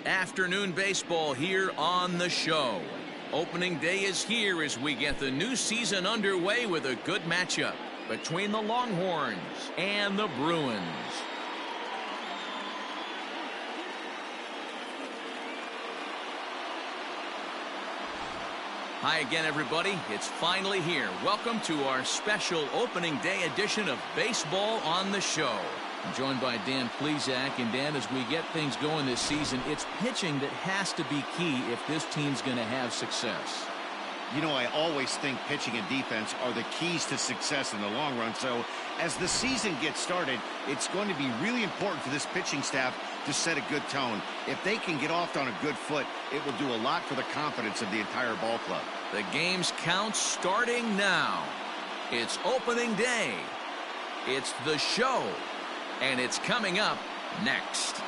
Afternoon baseball here on the show. Opening day is here as we get the new season underway with a good matchup between the Longhorns and the Bruins. Hi again, everybody. It's finally here. Welcome to our special opening day edition of Baseball on the Show. I'm joined by Dan Plesac. And Dan, as we get things going this season, it's pitching that has to be key if this team's going to have success. You know, I always think pitching and defense are the keys to success in the long run. So as the season gets started, it's going to be really important for this pitching staff to set a good tone. If they can get off on a good foot, it will do a lot for the confidence of the entire ball club. The game's count starting now. It's opening day. It's the show. And it's coming up next.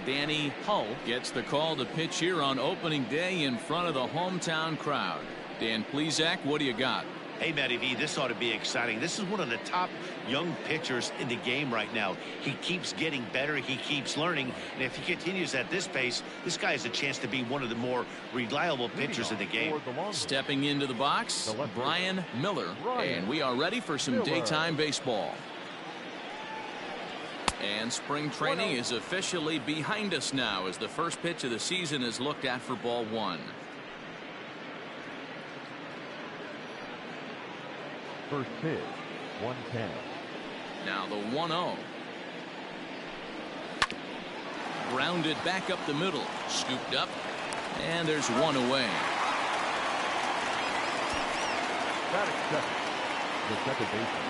Danny Hull gets the call to pitch here on opening day in front of the hometown crowd. Dan Plesac, what do you got? Hey, Matty V, this ought to be exciting. This is one of the top young pitchers in the game right now. He keeps getting better. He keeps learning. And if he continues at this pace, this guy has a chance to be one of the more reliable pitchers in the game. Stepping into the box, Brian Miller. And we are ready for some daytime baseball. And spring training is officially behind us now as the first pitch of the season is looked at for ball one. First pitch, 1-10. Now the 1-0. Grounded back up the middle. Scooped up. And there's one away. Batting second. The second baseman,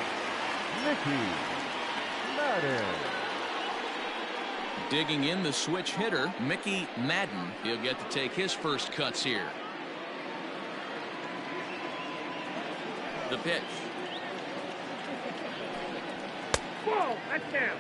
Mickey Madden. Digging in the switch hitter, Mickey Madden. He'll get to take his first cuts here. The pitch. Whoa, that's down.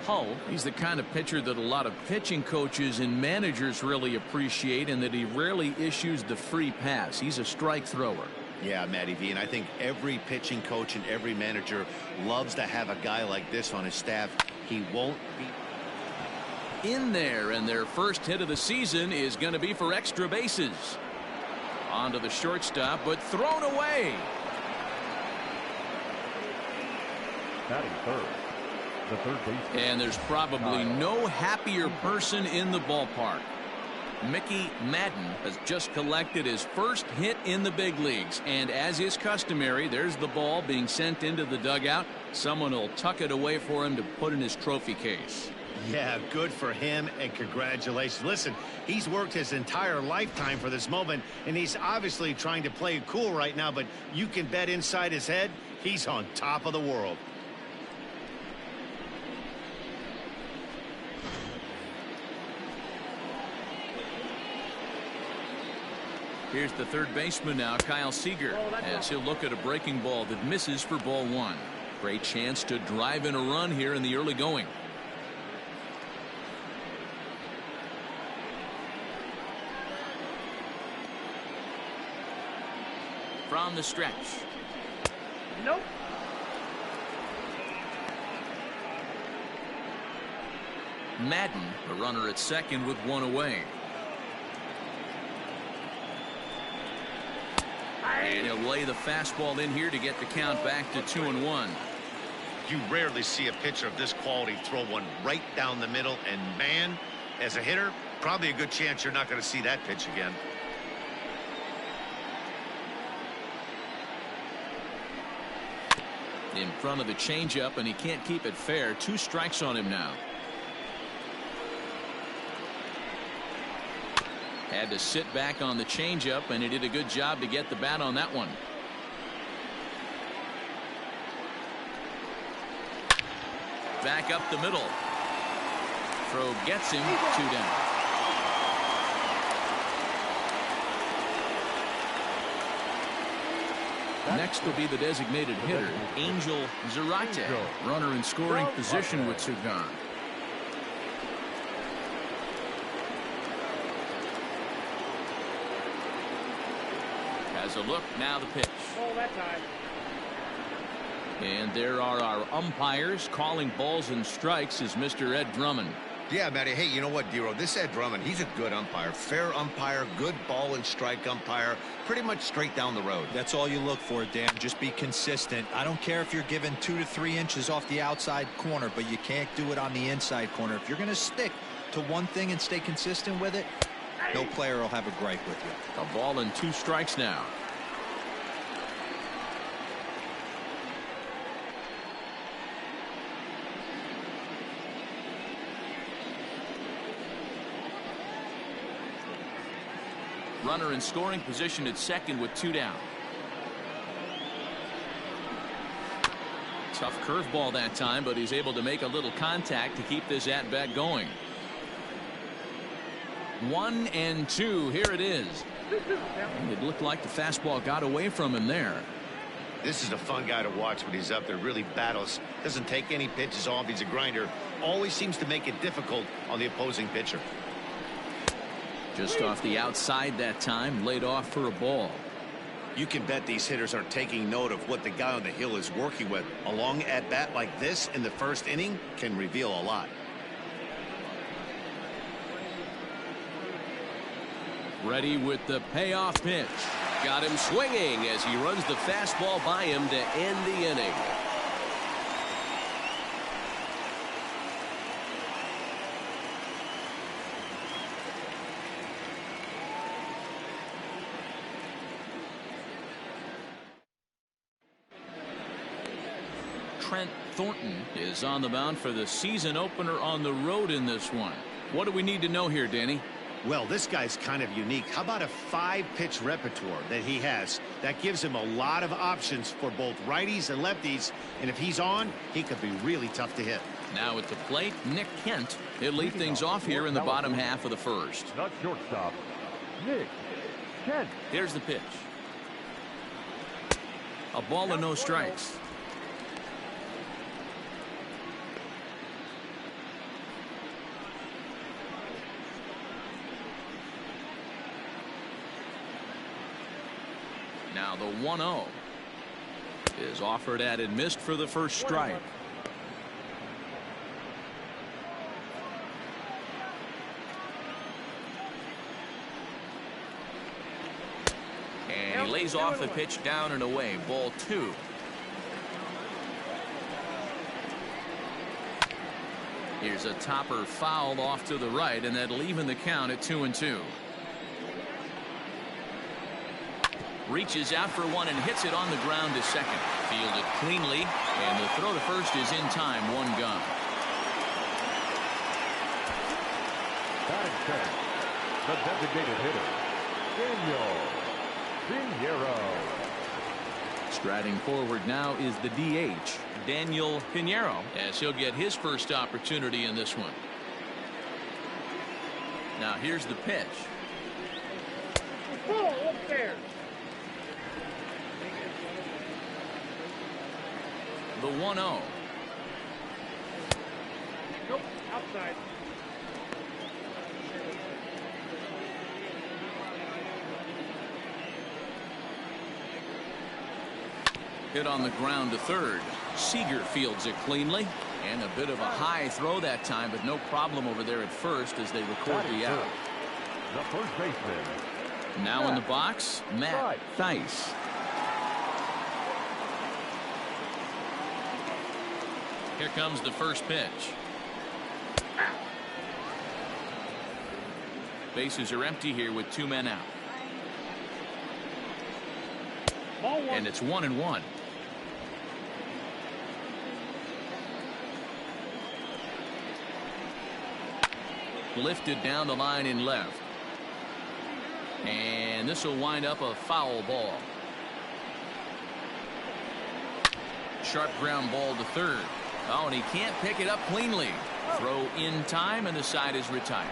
Hull, he's the kind of pitcher that a lot of pitching coaches and managers really appreciate, and that he rarely issues the free pass. He's a strike thrower. Yeah, Matty V, and I think every pitching coach and every manager loves to have a guy like this on his staff. He won't be in there, and their first hit of the season is going to be for extra bases. Onto the shortstop, but thrown away. Batting third, the third baseman. And there's probably no happier person in the ballpark. Mickey Madden has just collected his first hit in the big leagues, and as is customary, there's the ball being sent into the dugout. Someone will tuck it away for him to put in his trophy case. Yeah, good for him, and congratulations. Listen, he's worked his entire lifetime for this moment, and he's obviously trying to play it cool right now, but you can bet inside his head, he's on top of the world. Here's the third baseman now, Kyle Seager, as he'll look at a breaking ball that misses for ball one. Great chance to drive in a run here in the early going. From the stretch. Nope. Madden, a runner at second with one away. And he'll lay the fastball in here to get the count back to 2-1. You rarely see a pitcher of this quality throw one right down the middle, and man, as a hitter, probably a good chance you're not going to see that pitch again. In front of the changeup, and he can't keep it fair. 2 strikes on him now. Had to sit back on the changeup, and he did a good job to get the bat on that one. Back up the middle. Throw gets him 2 down. Next will be the designated hitter, Angel Zarate. Runner in scoring position with two gone. Has a look, now the pitch. Oh, that's high. And there are our umpires calling balls and strikes is Mr. Ed Drummond. Yeah, Matty. Hey, you know what, Dero? This Ed Drummond, he's a good umpire. Fair umpire, good ball and strike umpire. Pretty much straight down the road. That's all you look for, Dan. Just be consistent. I don't care if you're given 2 to 3 inches off the outside corner, but you can't do it on the inside corner. If you're going to stick to one thing and stay consistent with it, no player will have a gripe with you. A ball and 2 strikes now. Runner in scoring position at second with 2 down. Tough curveball that time, but he's able to make a little contact to keep this at-bat going. 1-2. Here it is. It looked like the fastball got away from him there. This is a fun guy to watch when he's up there. Really battles. Doesn't take any pitches off. He's a grinder. Always seems to make it difficult on the opposing pitcher. Just off the outside that time, laid off for a ball. You can bet these hitters are taking note of what the guy on the hill is working with. A long at-bat like this in the first inning can reveal a lot. Ready with the payoff pitch. Got him swinging as he runs the fastball by him to end the inning. Trent Thornton is on the mound for the season opener on the road in this one. What do we need to know here, Danny? Well, this guy's kind of unique. How about a 5-pitch repertoire that he has? That gives him a lot of options for both righties and lefties. And if he's on, he could be really tough to hit. Now at the plate, Nick Kent. He'll lead things off here in the bottom half of the first. Not shortstop, Nick Kent. Here's the pitch. A ball and no strikes. Now the 1-0 is offered at and missed for the first strike. And he lays off the pitch down and away. Ball 2. Here's a topper fouled off to the right, and that'll even the count at 2-2. Reaches out for one and hits it on the ground to second. Fielded cleanly, and the throw to first is in time. 1 gone. Batting second, the designated hitter, Daniel Pinheiro. Striding forward now is the DH, Daniel Pinheiro, as he'll get his first opportunity in this one. Now here's the pitch. Ball up there. The 1-0. Nope, outside. Hit on the ground to third. Seager fields it cleanly, and a bit of a high throw that time, but no problem over there at first as they record the out. The first baseman. Now in the box, Matt Theis. Here comes the first pitch. Bases are empty here with 2 men out. Ball 1. And it's 1-1. Lifted down the line in left. And this will wind up a foul ball. Sharp ground ball to third. Oh, and he can't pick it up cleanly. Throw in time, and the side is retired.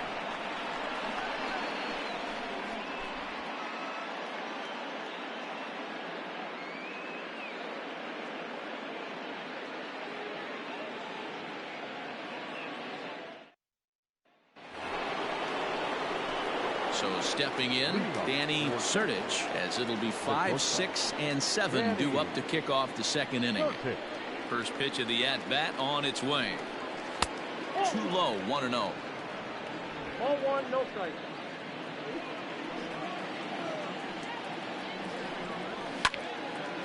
So stepping in, Danny Sertich, as it'll be 5, 6, and 7 due up to kick off the second inning. First pitch of the at-bat on its way. Too low, 1-0. Ball one, no strike.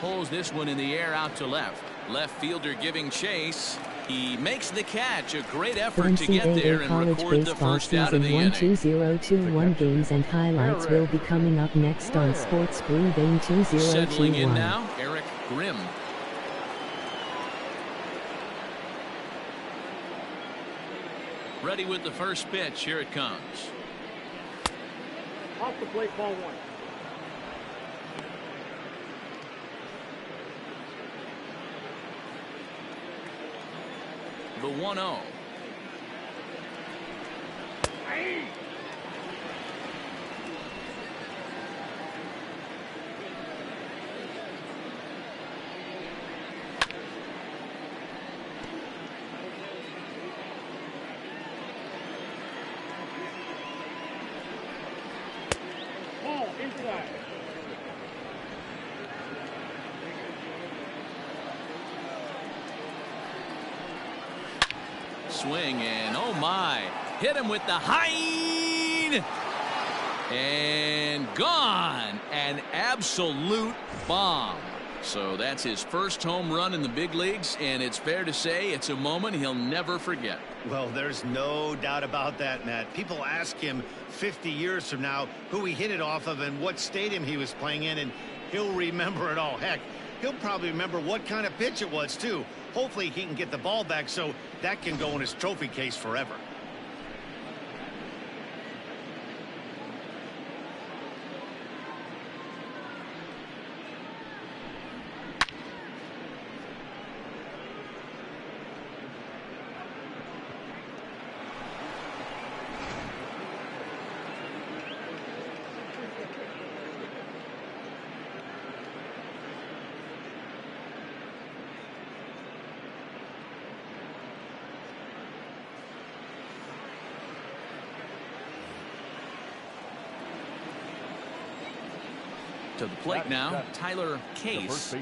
Pulls this one in the air out to left. Left fielder giving chase. He makes the catch. A great effort to get there and record the first out of the inning. 2021 games and highlights will be coming up next on Sports Blue Vein 2021. Settling in now, Eric Grimm. Ready with the first pitch. Here it comes. Off the plate, ball one. The 1-0. Ball inside. Swing and oh my, hit him with the high and gone. An absolute bomb. So that's his first home run in the big leagues, and it's fair to say it's a moment he'll never forget. Well, there's no doubt about that, Matt. People ask him 50 years from now who he hit it off of and what stadium he was playing in, and he'll remember it all. Heck, he'll probably remember what kind of pitch it was, too. Hopefully he can get the ball back so that can go in his trophy case forever. To the plate now, Tyler Case.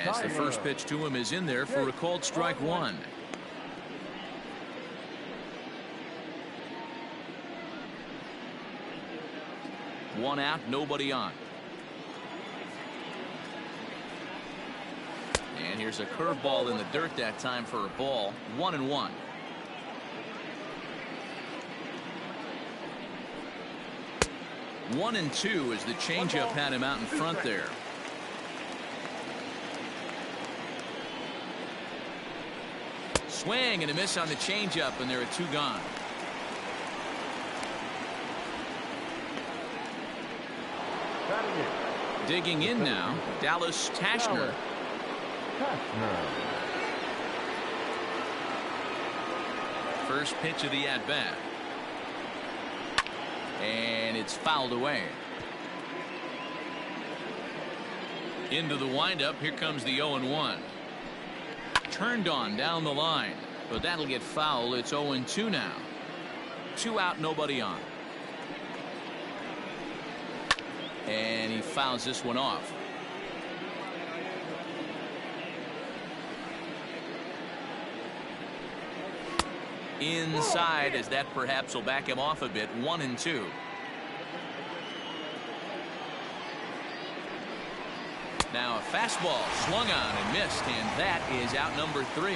As the first pitch to him is in there for a called strike one. One out, nobody on. And here's a curveball in the dirt that time for a ball. 1-1. One and two as the changeup had him out in front there. Swing and a miss on the changeup, and there are two gone. Digging in now, Dallas Tashner. First pitch of the at-bat. And it's fouled away. Into the windup. Here comes the 0-1. Turned on down the line, but that'll get foul. It's 0-2 now. Two out, nobody on. And he fouls this one off. Inside, as that perhaps will back him off a bit. 1-2. Now a fastball swung on and missed, and that is out number 3.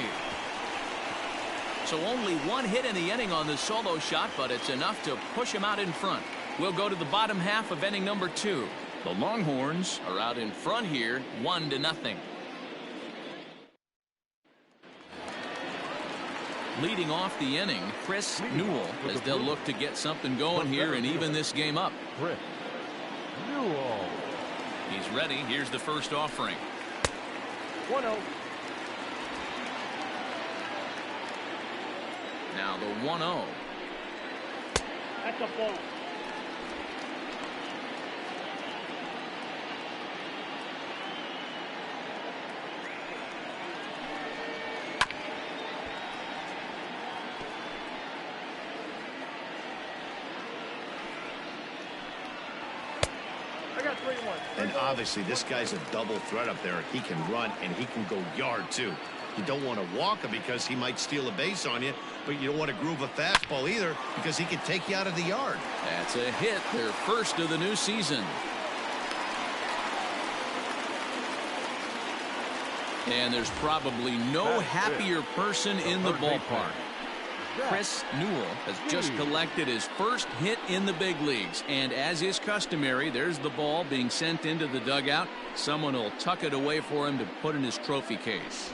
So only one hit in the inning on the solo shot, but it's enough to push him out in front. We'll go to the bottom half of inning number 2. The Longhorns are out in front here, 1-0. Leading off the inning, Chris Newell, as they'll look to get something going here and even this game up. Chris Newell. He's ready. Here's the first offering. 1-0. Now the 1-0. That's a ball. got 3-1. And obviously, this guy's a double threat up there. He can run and he can go yard, too. You don't want to walk him because he might steal a base on you, but you don't want to groove a fastball either because he can take you out of the yard. That's a hit, their first of the new season. And there's probably no happier person in the ballpark. Chris Newell has just collected his first hit in the big leagues, and as is customary, there's the ball being sent into the dugout. Someone will tuck it away for him to put in his trophy case.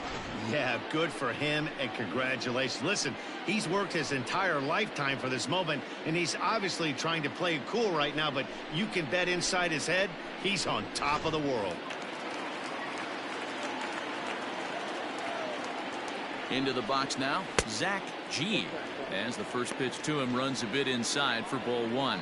Yeah, good for him, and congratulations. Listen, he's worked his entire lifetime for this moment, and he's obviously trying to play it cool right now, but you can bet inside his head, he's on top of the world. Into the box now, Zach G. As the first pitch to him runs a bit inside for ball one.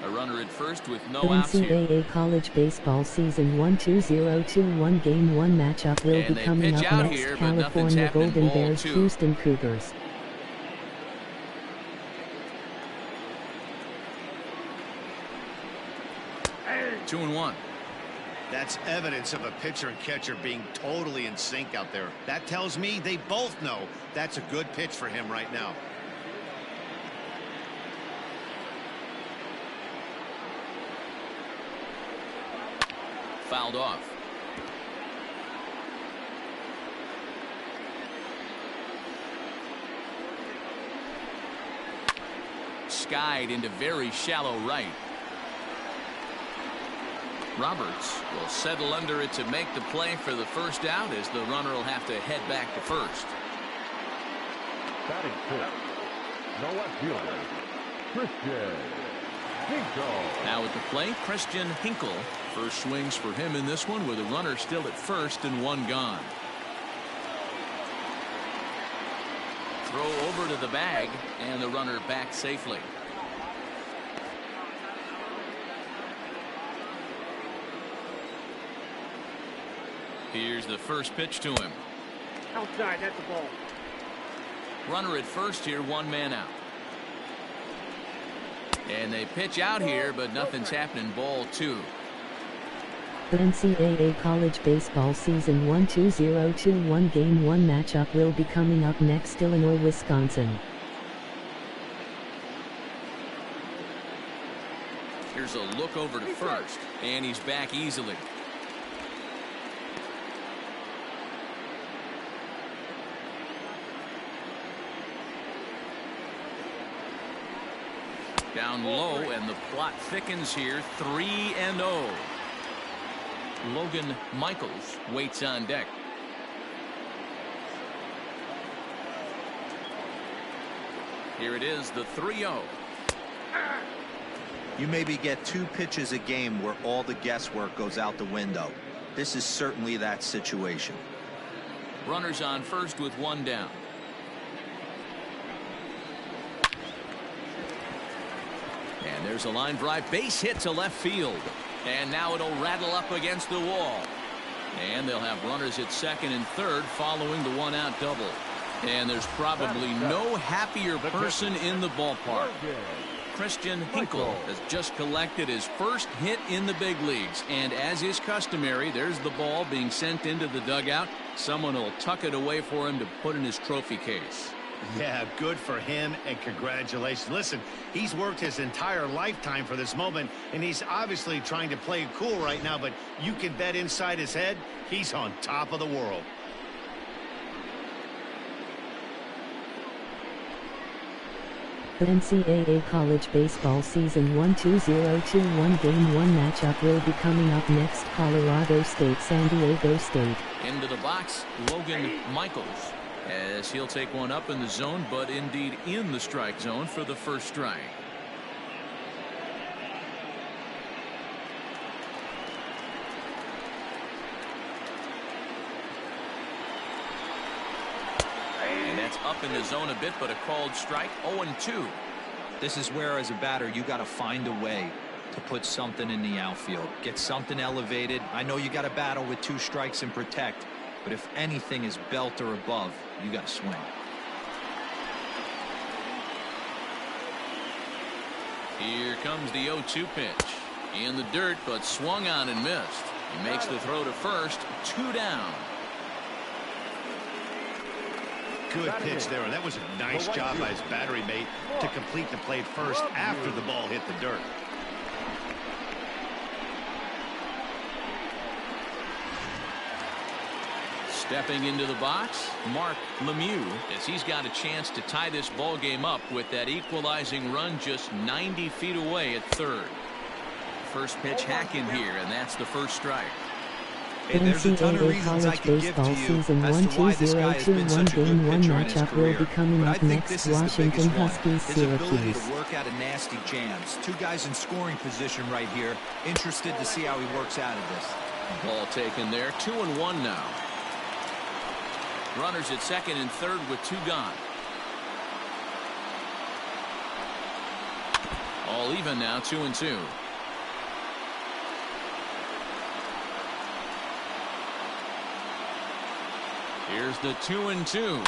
A runner at first with no outs here. NCAA college baseball season 1-2-0-2-1 game 1 matchup will be coming up next. Here, California Golden Bears, Houston Cougars. Two and one. That's evidence of a pitcher and catcher being totally in sync out there. That tells me they both know that's a good pitch for him right now. Fouled off. Skied into very shallow right. Roberts will settle under it to make the play for the first out, as the runner will have to head back to first. Batting fifth, no outfielder, Christian Hinkle. Now at the plate, Christian Hinkle. First swings for him in this one, with a runner still at first and one gone. Throw over to the bag, and the runner back safely. Here's the first pitch to him. Outside, that's the ball. Runner at first here, one man out. And they pitch out here, but nothing's happening. Ball two. The NCAA college baseball season 1-2-0-2-1 game 1 matchup will be coming up next. Illinois, Wisconsin. Here's a look over to first, and he's back easily. Down low, and the plot thickens here. 3-0. Logan Michaels waits on deck. Here it is, the 3-0. You maybe get 2 pitches a game where all the guesswork goes out the window. This is certainly that situation. Runners on first with one down. And there's a line drive, base hit to left field. And now it'll rattle up against the wall. And they'll have runners at second and third following the one-out double. And there's probably no happier person in the ballpark. Christian Hinkle has just collected his first hit in the big leagues. And as is customary, there's the ball being sent into the dugout. Someone will tuck it away for him to put in his trophy case. Yeah, good for him, and congratulations. Listen, he's worked his entire lifetime for this moment, and he's obviously trying to play it cool right now, but you can bet inside his head, he's on top of the world. The NCAA college baseball season 1-2-0-2-1 game 1 matchup will be coming up next. Colorado State, San Diego State. Into the box, Logan Michaels, as he'll take one up in the zone, but indeed in the strike zone for the first strike. And that's up in the zone a bit, but a called strike. 0-2. This is where, as a batter, you got to find a way to put something in the outfield, get something elevated. I know you got to battle with 2 strikes and protect, but if anything is belt or above, you got to swing. Here comes the 0-2 pitch. In the dirt, but swung on and missed. He makes the throw to first. 2 down. Good pitch there, and that was a nice job by his battery mate to complete the play first after the ball hit the dirt. Stepping into the box, Mark Lemieux, as he's got a chance to tie this ball game up with that equalizing run just 90 feet away at third. First pitch hack in here, and that's the first strike. Hey, there's a ton of reasons I could give to you as to why this guy has been such a good pitcher in his career. But I think this is the biggest one. His ability to work out of nasty jams. 2 guys in scoring position right here. Interested to see how he works out of this. Ball taken there. 2-1 now. Runners at second and third with 2 gone. All even now, 2-2. Here's the 2-2.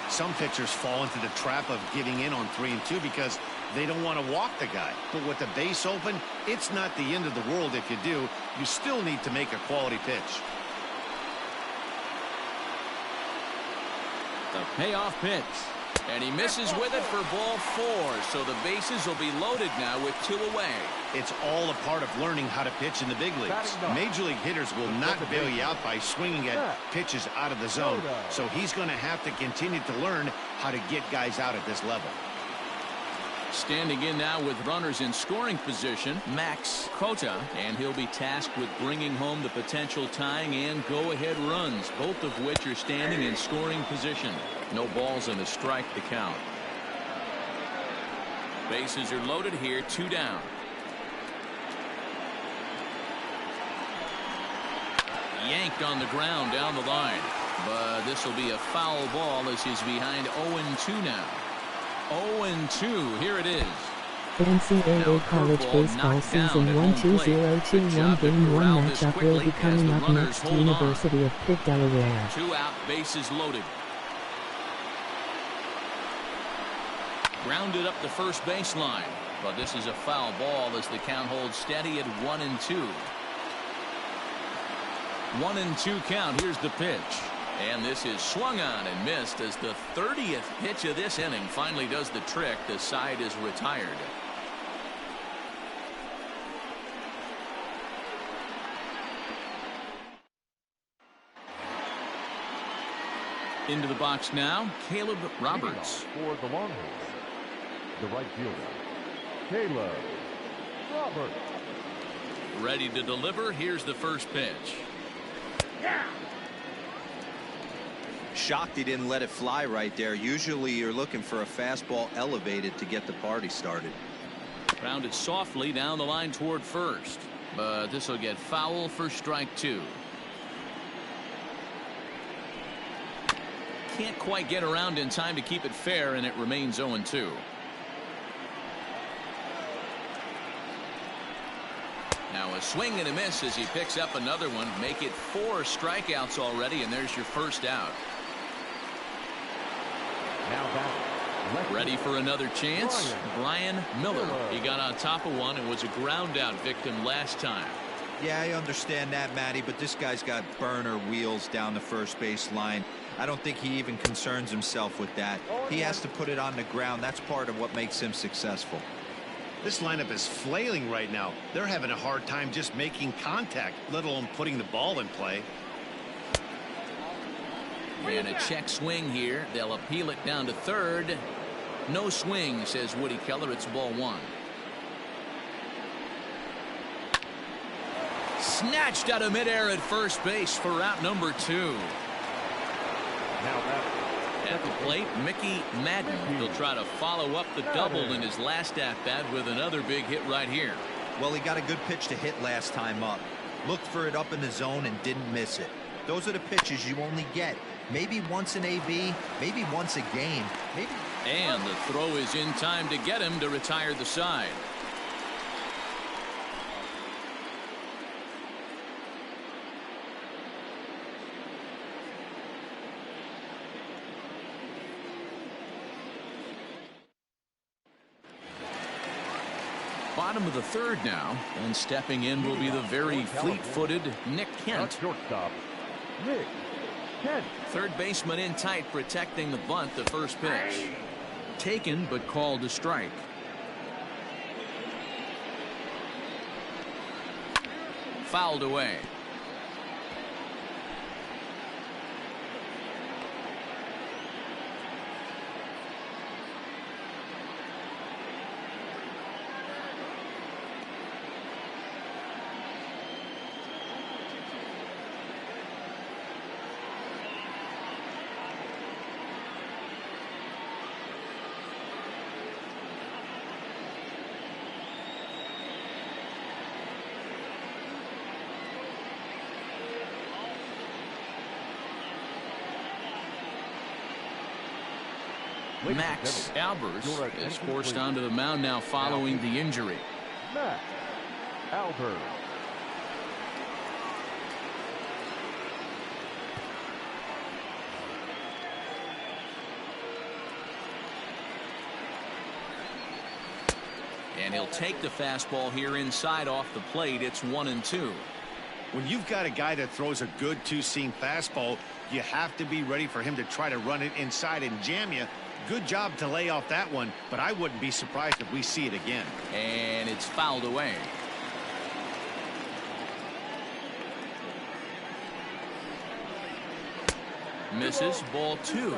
Some pitchers fall into the trap of giving in on 3-2 because they don't want to walk the guy. But with the base open, it's not the end of the world if you do. You still need to make a quality pitch. The payoff pitch. And he misses with it for ball 4. So the bases will be loaded now with 2 away. It's all a part of learning how to pitch in the big leagues. Major league hitters will not bail you out by swinging at pitches out of the zone. So he's going to have to continue to learn how to get guys out at this level. Standing in now with runners in scoring position, Max Cota, and he'll be tasked with bringing home the potential tying and go-ahead runs, both of which are standing in scoring position. No balls and a strike to count. Bases are loaded here, 2 down. Yanked on the ground down the line, but this will be a foul ball as he's behind 0-2 now. 0-2, here it is. The NCAA College Baseball Season 1-2-0-2-1 Game 1 matchup will be coming up next. University of Pitt, Delaware. 2 out, bases loaded. Grounded up the first baseline, but this is a foul ball as the count holds steady at 1-2. 1-2 count. Here's the pitch. And this is swung on and missed as the 30th pitch of this inning finally does the trick. The side is retired. Into the box now, Caleb Roberts. For the Longhorns, the right fielder, Caleb Roberts. Ready to deliver. Here's the first pitch. Shocked he didn't let it fly right there. Usually you're looking for a fastball elevated to get the party started. Grounded softly down the line toward first, but this will get foul for strike 2. Can't quite get around in time to keep it fair, and it remains 0-2. Now a swing and a miss as he picks up another one. Make it 4 strikeouts already, and there's your first out. Ready for another chance? Brian Miller. He got on top of one and was a ground out victim last time. Yeah, I understand that, Matty, but this guy's got burner wheels down the first base line. I don't think he even concerns himself with that. He has to put it on the ground. That's part of what makes him successful. This lineup is flailing right now. They're having a hard time just making contact, let alone putting the ball in play. And a check swing here. They'll appeal it down to third. No swing, says Woody Keller. It's ball 1. Snatched out of midair at first base for route number 2. At the plate, Mickey Madden. He'll try to follow up the double in his last at-bat with another big hit right here. Well, he got a good pitch to hit last time up. Looked for it up in the zone and didn't miss it. Those are the pitches you only get. Maybe once an AB, maybe once a game. Maybe. And the throw is in time to get him to retire the side. Bottom of the third now, and stepping in will be the very fleet-footed Nick Kent. Shortstop, Nick Kent. Third baseman in tight, protecting the bunt. The first pitch taken, but called a strike. Fouled away. Max Albers is forced onto the mound now following the injury. Max Albers. And he'll take the fastball here inside off the plate. It's 1-2. When you've got a guy that throws a good two-seam fastball, you have to be ready for him to try to run it inside and jam you. Good job to lay off that one, but I wouldn't be surprised if we see it again. And it's fouled away. Misses, ball 2.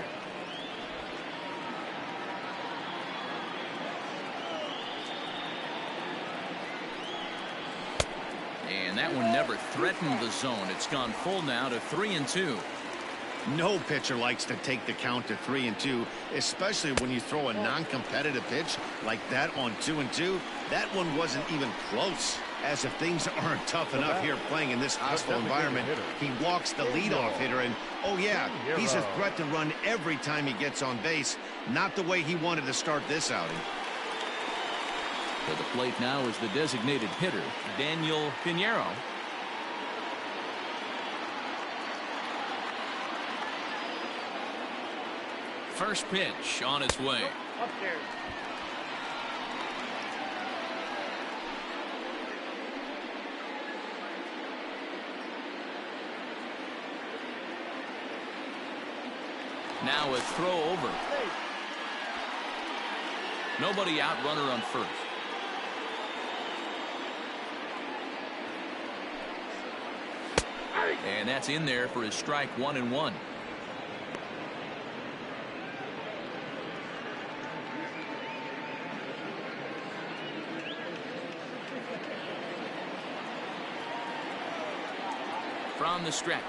And that one never threatened the zone. It's gone full now to 3-2. No pitcher likes to take the count to 3-2, especially when you throw a non-competitive pitch like that on 2-2. That one wasn't even close. As if things aren't tough enough here playing in this hostile environment, he walks the leadoff hitter, and oh yeah, he's a threat to run every time he gets on base. Not the way he wanted to start this outing. To the plate now is the designated hitter, Daniel Pinheiro. First pitch on its way. Upstairs. Now a throw over. Nobody out, runner on first. And that's in there for his strike, 1-1. From the stretch.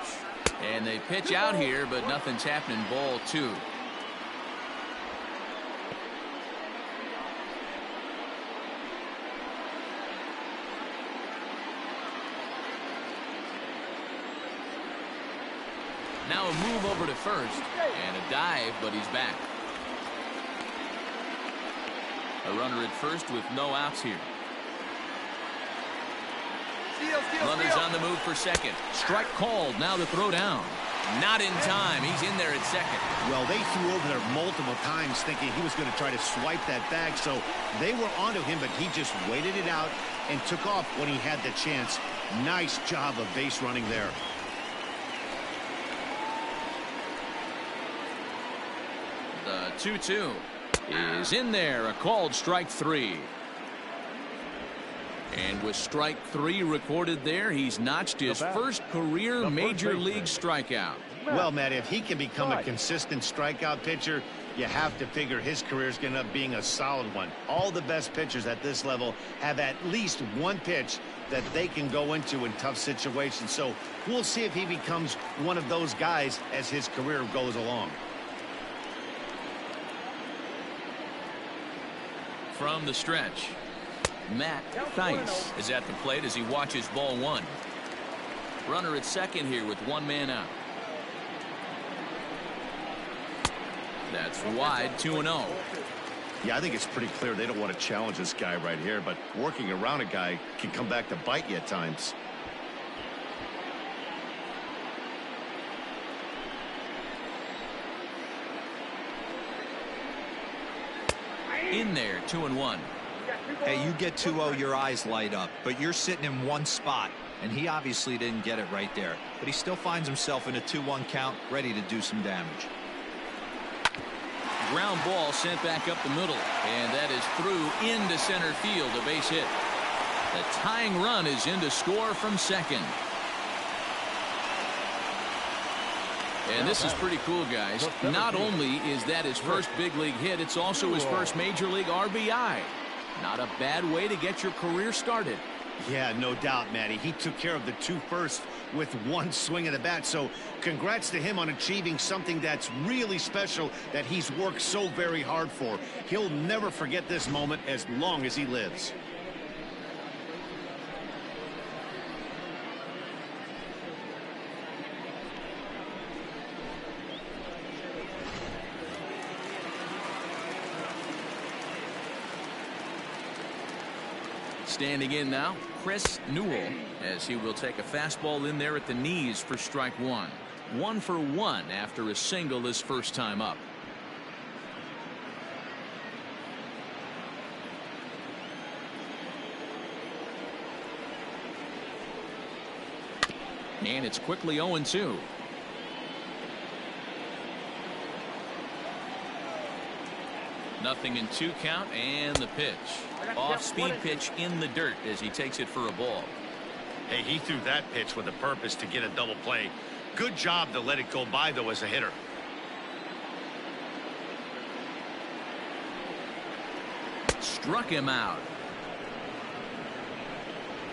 And they pitch out here, but nothing's happening. Ball 2. Now a move over to first, and a dive, but he's back. A runner at first with no outs here. Runners on the move for second. Strike called. Now the throw down. Not in time. He's in there at second. Well, they threw over there multiple times thinking he was going to try to swipe that bag, so they were onto him, but he just waited it out and took off when he had the chance. Nice job of base running there. The 2-2 is in there. A called strike 3. And with strike 3 recorded there, he's notched his first career major league strikeout. Well, Matt, if he can become a consistent strikeout pitcher, you have to figure his career is going to end up being a solid one. All the best pitchers at this level have at least one pitch that they can go into in tough situations. So we'll see if he becomes one of those guys as his career goes along. From the stretch, Matt Theis is at the plate as he watches ball 1. Runner at second here with one man out. That's wide, 2-0. Yeah, I think it's pretty clear they don't want to challenge this guy right here, but working around a guy can come back to bite you at times. In there, 2-1. Hey, you get 2-0, your eyes light up, but you're sitting in one spot, and he obviously didn't get it right there. But he still finds himself in a 2-1 count, ready to do some damage. Ground ball sent back up the middle, and that is through into center field, a base hit. The tying run is in to score from second. And this is pretty cool, guys. Not only is that his first big league hit, it's also his first major league RBI. Not a bad way to get your career started. Yeah, no doubt, Matty. He took care of the 2 first with one swing of the bat. So congrats to him on achieving something that's really special that he's worked so very hard for. He'll never forget this moment as long as he lives. Standing in now, Chris Newell, as he will take a fastball in there at the knees for strike one. 1 for 1 after a single his first time up. And it's quickly 0-2. Nothing in 2 count, and the pitch. Off-speed pitch in the dirt as he takes it for a ball. Hey, he threw that pitch with a purpose to get a double play. Good job to let it go by, though, as a hitter. Struck him out.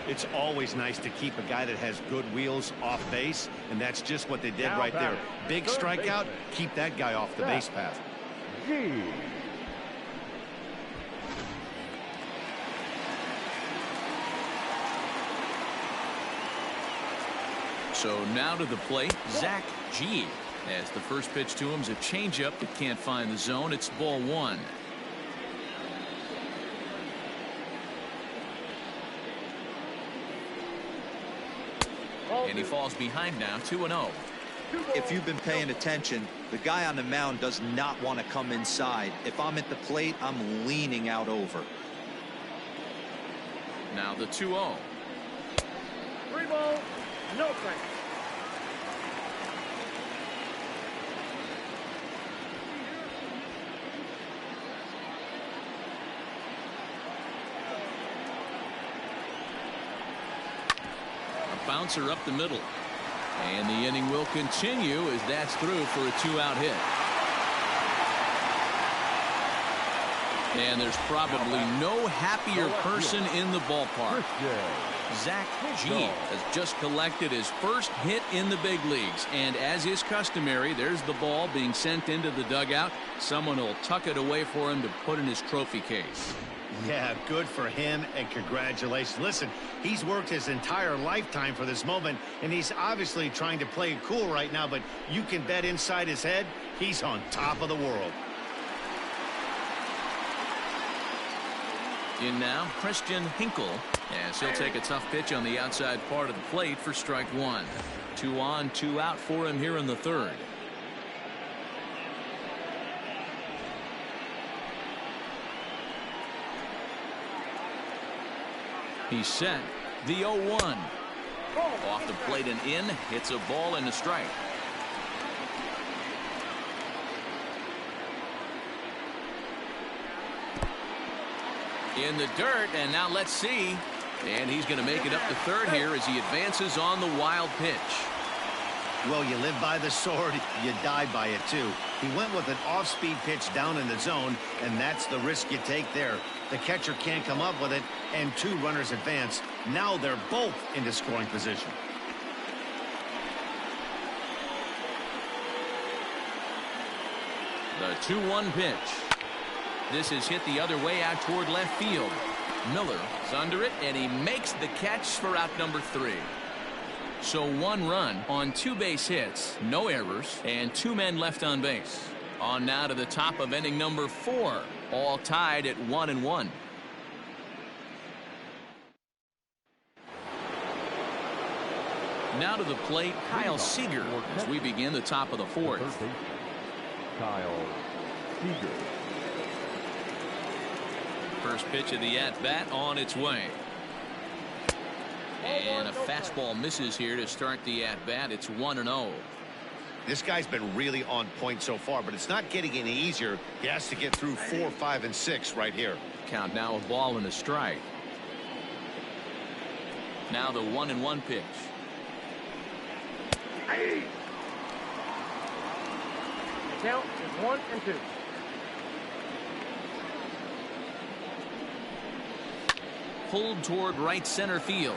It's always nice to keep a guy that has good wheels off base, and that's just what they did right there. Big strikeout, keep that guy off the base path. So now to the plate, Zach G. As the first pitch to him is a changeup that can't find the zone. It's ball 1. And he falls behind now, 2-0. If you've been paying attention, the guy on the mound does not want to come inside. If I'm at the plate, I'm leaning out over. Now the 2-0. 3 balls, no strikes. A bouncer up the middle. And the inning will continue as that's through for a 2-out hit. And there's probably no happier person in the ballpark. Zach G has just collected his first hit in the big leagues. And as is customary, there's the ball being sent into the dugout. Someone will tuck it away for him to put in his trophy case. Yeah, good for him, and congratulations. Listen, he's worked his entire lifetime for this moment, and he's obviously trying to play it cool right now, but you can bet inside his head, he's on top of the world. In now, Christian Hinkle, as he'll take a tough pitch on the outside part of the plate for strike 1. 2 on, 2 out for him here in the third. He's set. The 0-1. Off the plate and in. Hits a ball and a strike. In the dirt, and now let's see. And he's going to make it up to third here as he advances on the wild pitch. Well, you live by the sword, you die by it too. He went with an off-speed pitch down in the zone, and that's the risk you take there. The catcher can't come up with it, and 2 runners advance. Now they're both into scoring position. The 2-1 pitch. This is hit the other way out toward left field. Miller is under it, and he makes the catch for out number 3. So 1 run on 2 base hits, no errors, and 2 men left on base. On now to the top of inning number 4, all tied at 1-1. Now to the plate, Kyle Seager, as we begin the top of the 4th. Kyle Seager. First pitch of the at-bat on its way. And a fastball misses here to start the at-bat. It's 1-0. This guy's been really on point so far, but it's not getting any easier. He has to get through 4, 5, and 6 right here. Count now, a ball and a strike. Now the 1-1 pitch. Count is 1-2. Pulled toward right center field.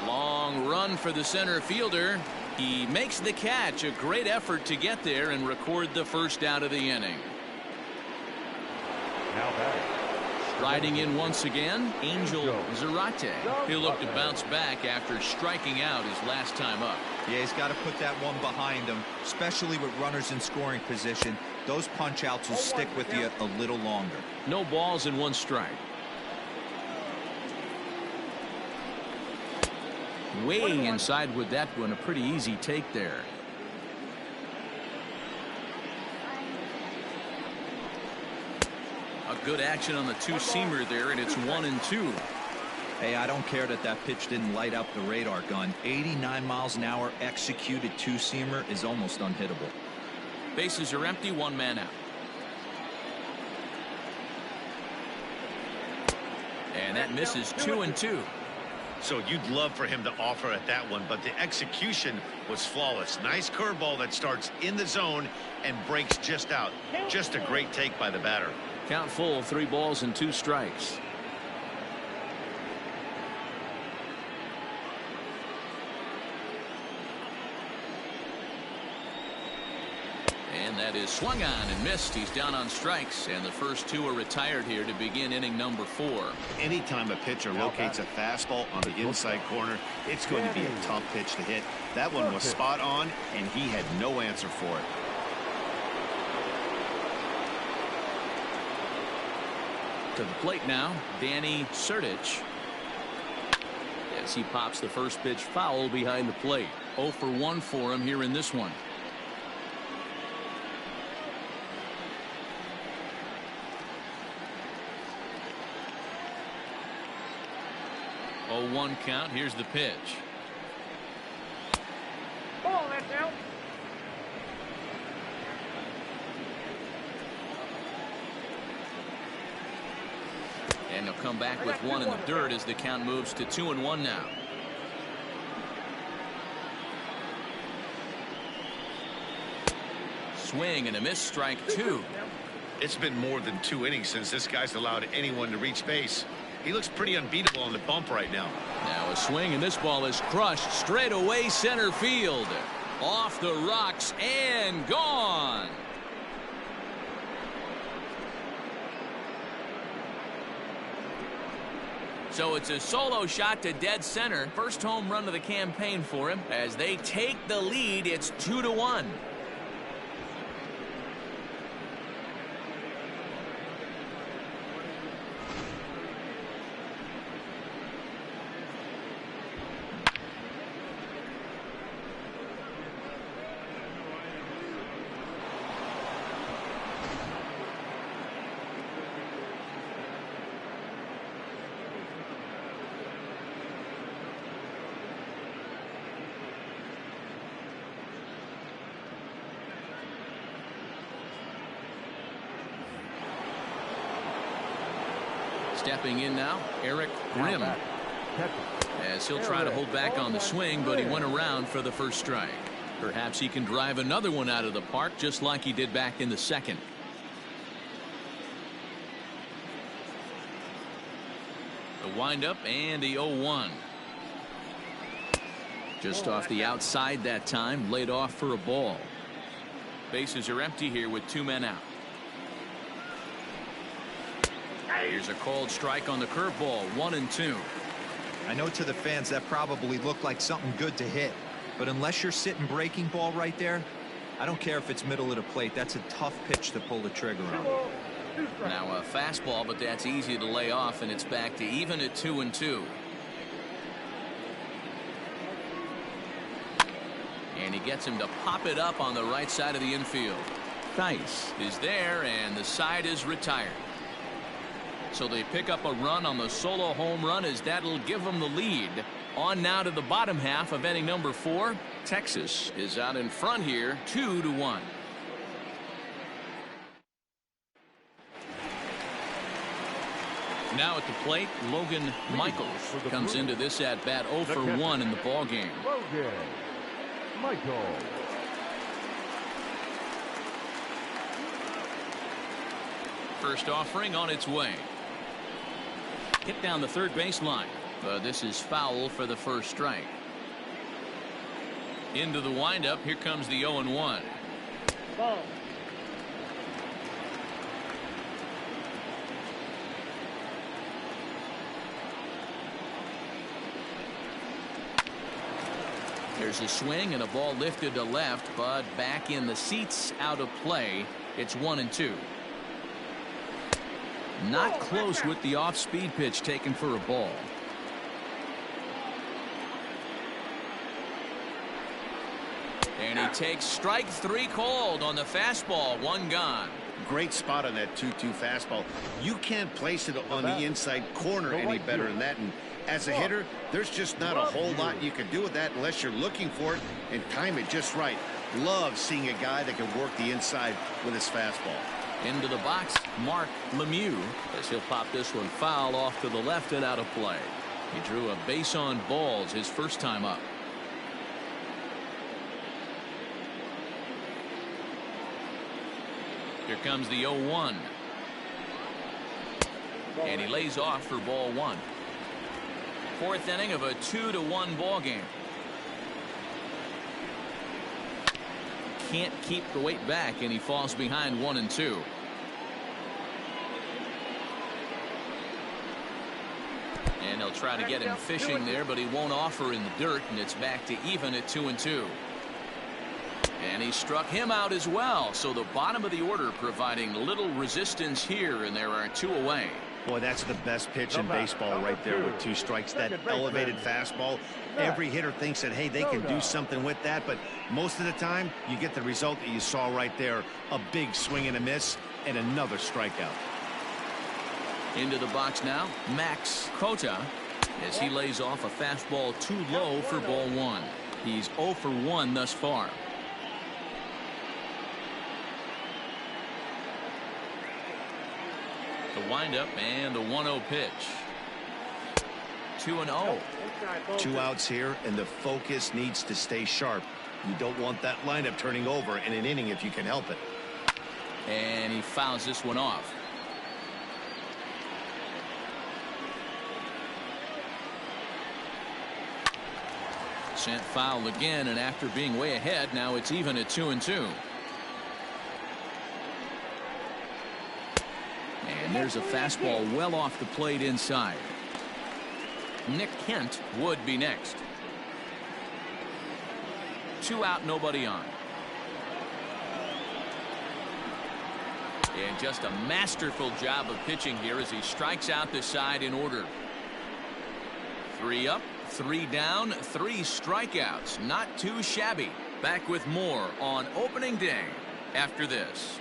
Long run for the center fielder. He makes the catch. A great effort to get there and record the first out of the inning. Now batting. Riding in once again, Angel Zarate. He'll look to bounce back after striking out his last time up. Yeah, he's got to put that one behind him, especially with runners in scoring position. Those punch outs will stick with you a little longer. No balls and 1 strike. Way inside with that one. A pretty easy take there. A good action on the two-seamer there, and it's 1-2. Hey, I don't care that that pitch didn't light up the radar gun. 89 miles an hour executed two-seamer is almost unhittable. Bases are empty, 1 man out. And that misses 2-2. So you'd love for him to offer at that one, but the execution was flawless. Nice curveball that starts in the zone and breaks just out. Just a great take by the batter. Count full, 3 balls and 2 strikes. And that is swung on and missed. He's down on strikes, and the first 2 are retired here to begin inning number 4. Anytime a pitcher locates a fastball on the inside corner, it's going to be a tough pitch to hit. That one was spot on, and he had no answer for it. To the plate now, Danny Sertich. As he pops the first pitch foul behind the plate. 0 for 1 for him here in this one. Oh, 1 count. Here's the pitch. Ball, that's out. And he'll come back with 1 in the dirt as the count moves to 2-1 now. Swing and a miss, strike 2. It's been more than 2 innings since this guy's allowed anyone to reach base. He looks pretty unbeatable on the bump right now. Now a swing, and this ball is crushed straight away center field. Off the rocks and gone. So it's a solo shot to dead center. First home run of the campaign for him. As they take the lead, it's 2-1. Stepping in now, Eric Grimm. As he'll try to hold back on the swing, but he went around for the first strike. Perhaps he can drive another one out of the park just like he did back in the second. The windup and the 0-1. Just off the outside that time, laid off for a ball. Bases are empty here with 2 men out. Here's a called strike on the curveball, 1-2. I know to the fans that probably looked like something good to hit, but unless you're sitting breaking ball right there, I don't care if it's middle of the plate. That's a tough pitch to pull the trigger on. Now a fastball, but that's easy to lay off, and it's back to even at 2-2. And he gets him to pop it up on the right side of the infield. Nice is there, and the side is retired. So they pick up a run on the solo home run, as that'll give them the lead. On now to the bottom half of inning number 4. Texas is out in front here, 2-1. Now at the plate, Logan Michaels comes into this at bat 0 for 1 in the ball game. Logan Michaels. First offering on its way. Hit down the third baseline. This is foul for the first strike. Into the windup. Here comes the 0-1. Ball. There's a swing and a ball lifted to left, but back in the seats, out of play. It's 1-2. Not close with the off-speed pitch taken for a ball. And he takes strike 3 called on the fastball. 1 gone. Great spot on that 2-2 fastball. You can't place it on the inside corner any better than that. And as a hitter, there's just not a whole lot you can do with that unless you're looking for it and time it just right. Love seeing a guy that can work the inside with his fastball. Into the box, Mark Lemieux, as he'll pop this one foul off to the left and out of play. He drew a base on balls his first time up. Here comes the 0-1. And he lays off for ball 1. 4th inning of a 2-1 ball game. Can't keep the weight back, and he falls behind 1-2. And they'll try to get him fishing there, but he won't offer in the dirt, and it's back to even at 2-2. And he struck him out as well. So the bottom of the order providing little resistance here, and there are 2 away. Boy, that's the best pitch in baseball right there with 2 strikes. That elevated fastball. Every hitter thinks that, hey, they can do something with that. But most of the time, you get the result that you saw right there. A big swing and a miss and another strikeout. Into the box now, Max Cota, as he lays off a fastball too low for ball 1. He's 0 for 1 thus far. The windup and the 1-0 pitch. 2-0. 2 outs here, and the focus needs to stay sharp. You don't want that lineup turning over in an inning if you can help it. And he fouls this one off. Sent foul again, and after being way ahead, now it's even at 2-2. And there's a fastball well off the plate inside. Nick Kent would be next. 2 out, nobody on. And just a masterful job of pitching here as he strikes out the side in order. 3 up, 3 down, 3 strikeouts. Not too shabby. Back with more on opening day after this.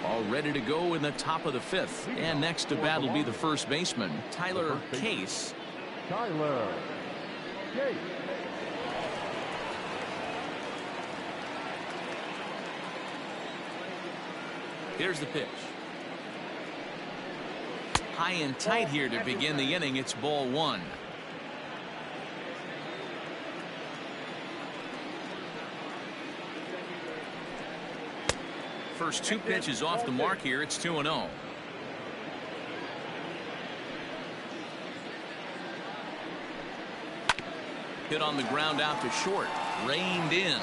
All ready to go in the top of the 5th. And next to bat will be the first baseman, Tyler Case. Tyler Case. Here's the pitch. High and tight here to begin the inning. It's ball 1. First 2 pitches off the mark here. It's 2-0. Hit on the ground out to short. Reined in.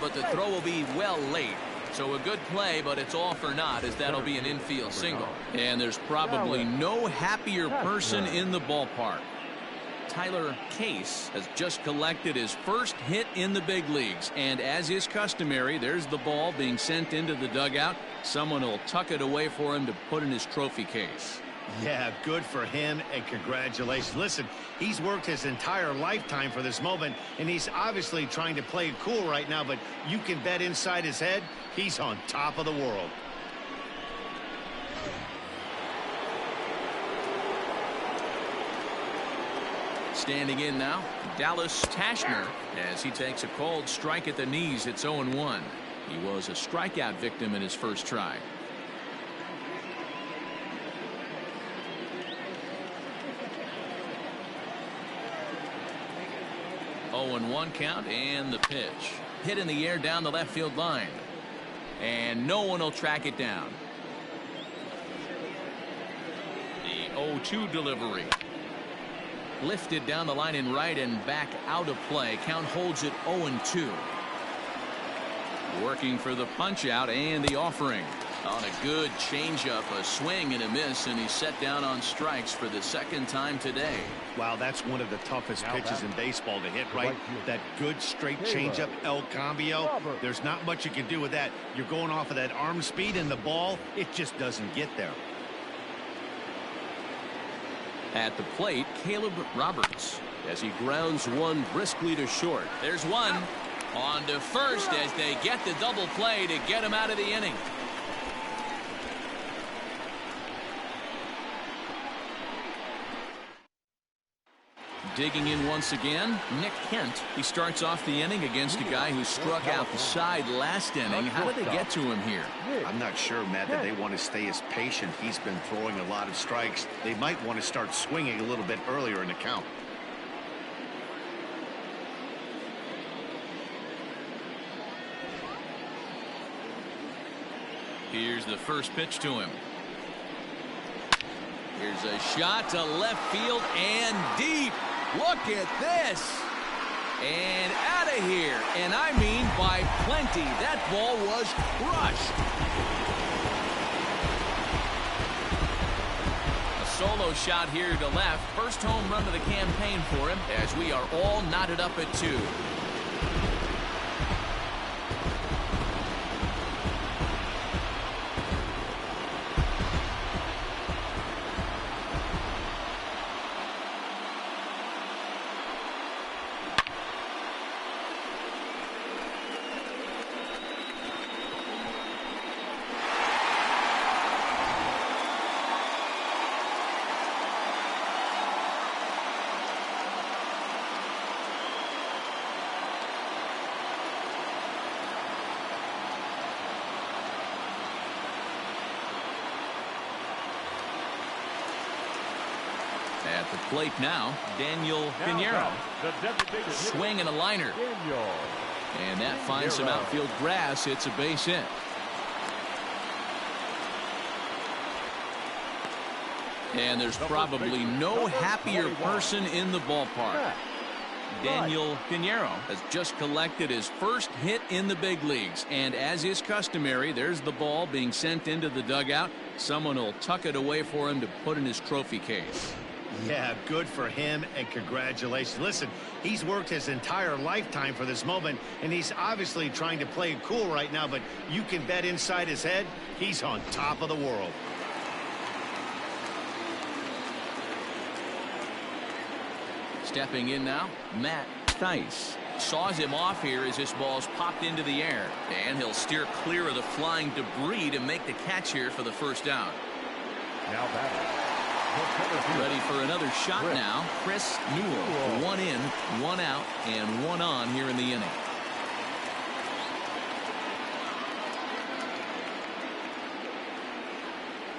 But the throw will be well late. So a good play, but it's all for naught, as that'll be an infield single. And there's probably no happier person in the ballpark. Tyler Case has just collected his first hit in the big leagues, and as is customary, there's the ball being sent into the dugout. Someone will tuck it away for him to put in his trophy case. Yeah, good for him, and congratulations. Listen, he's worked his entire lifetime for this moment, and he's obviously trying to play it cool right now, but you can bet inside his head, he's on top of the world. Standing in now, Dallas Tashner, as he takes a cold strike at the knees. It's 0-1. He was a strikeout victim in his first try. 0-1 count, and the pitch. Hit in the air down the left field line. And no one will track it down. The 0-2 delivery. Lifted down the line in right and back out of play. Count holds it 0-2. Working for the punch out and the offering. On a good changeup, a swing and a miss, and he's set down on strikes for the second time today. Wow, that's one of the toughest pitches in baseball to hit, right? That good straight changeup, El Cambio. There's not much you can do with that. You're going off of that arm speed, and the ball, it just doesn't get there. At the plate, Caleb Roberts, as he grounds one briskly to short. There's one. On to first as they get the double play to get him out of the inning. Digging in once again, Nick Kent. He starts off the inning against a guy who struck out the side last inning. How did they get to him here? I'm not sure, Matt, that they want to stay as patient. He's been throwing a lot of strikes. They might want to start swinging a little bit earlier in the count. Here's the first pitch to him. Here's a shot to left field and deep. Look at this. And out of here. And I mean by plenty. That ball was crushed. A solo shot here to left. First home run of the campaign for him as we are all knotted up at 2. At the plate now, Daniel Pinheiro. Swing and a liner. And that finds some outfield grass. It's a base hit. And there's probably no happier person in the ballpark. Daniel Pinheiro has just collected his first hit in the big leagues. And as is customary, there's the ball being sent into the dugout. Someone will tuck it away for him to put in his trophy case. Yeah, good for him, and congratulations. Listen, he's worked his entire lifetime for this moment, and he's obviously trying to play it cool right now, but you can bet inside his head, he's on top of the world. Stepping in now, Matt Thaiss. Saws him off here as this ball's popped into the air. And he'll steer clear of the flying debris to make the catch here for the first out. Now batting. Ready for another shot now. Chris Newell. 1 in, 1 out, and 1 on here in the inning.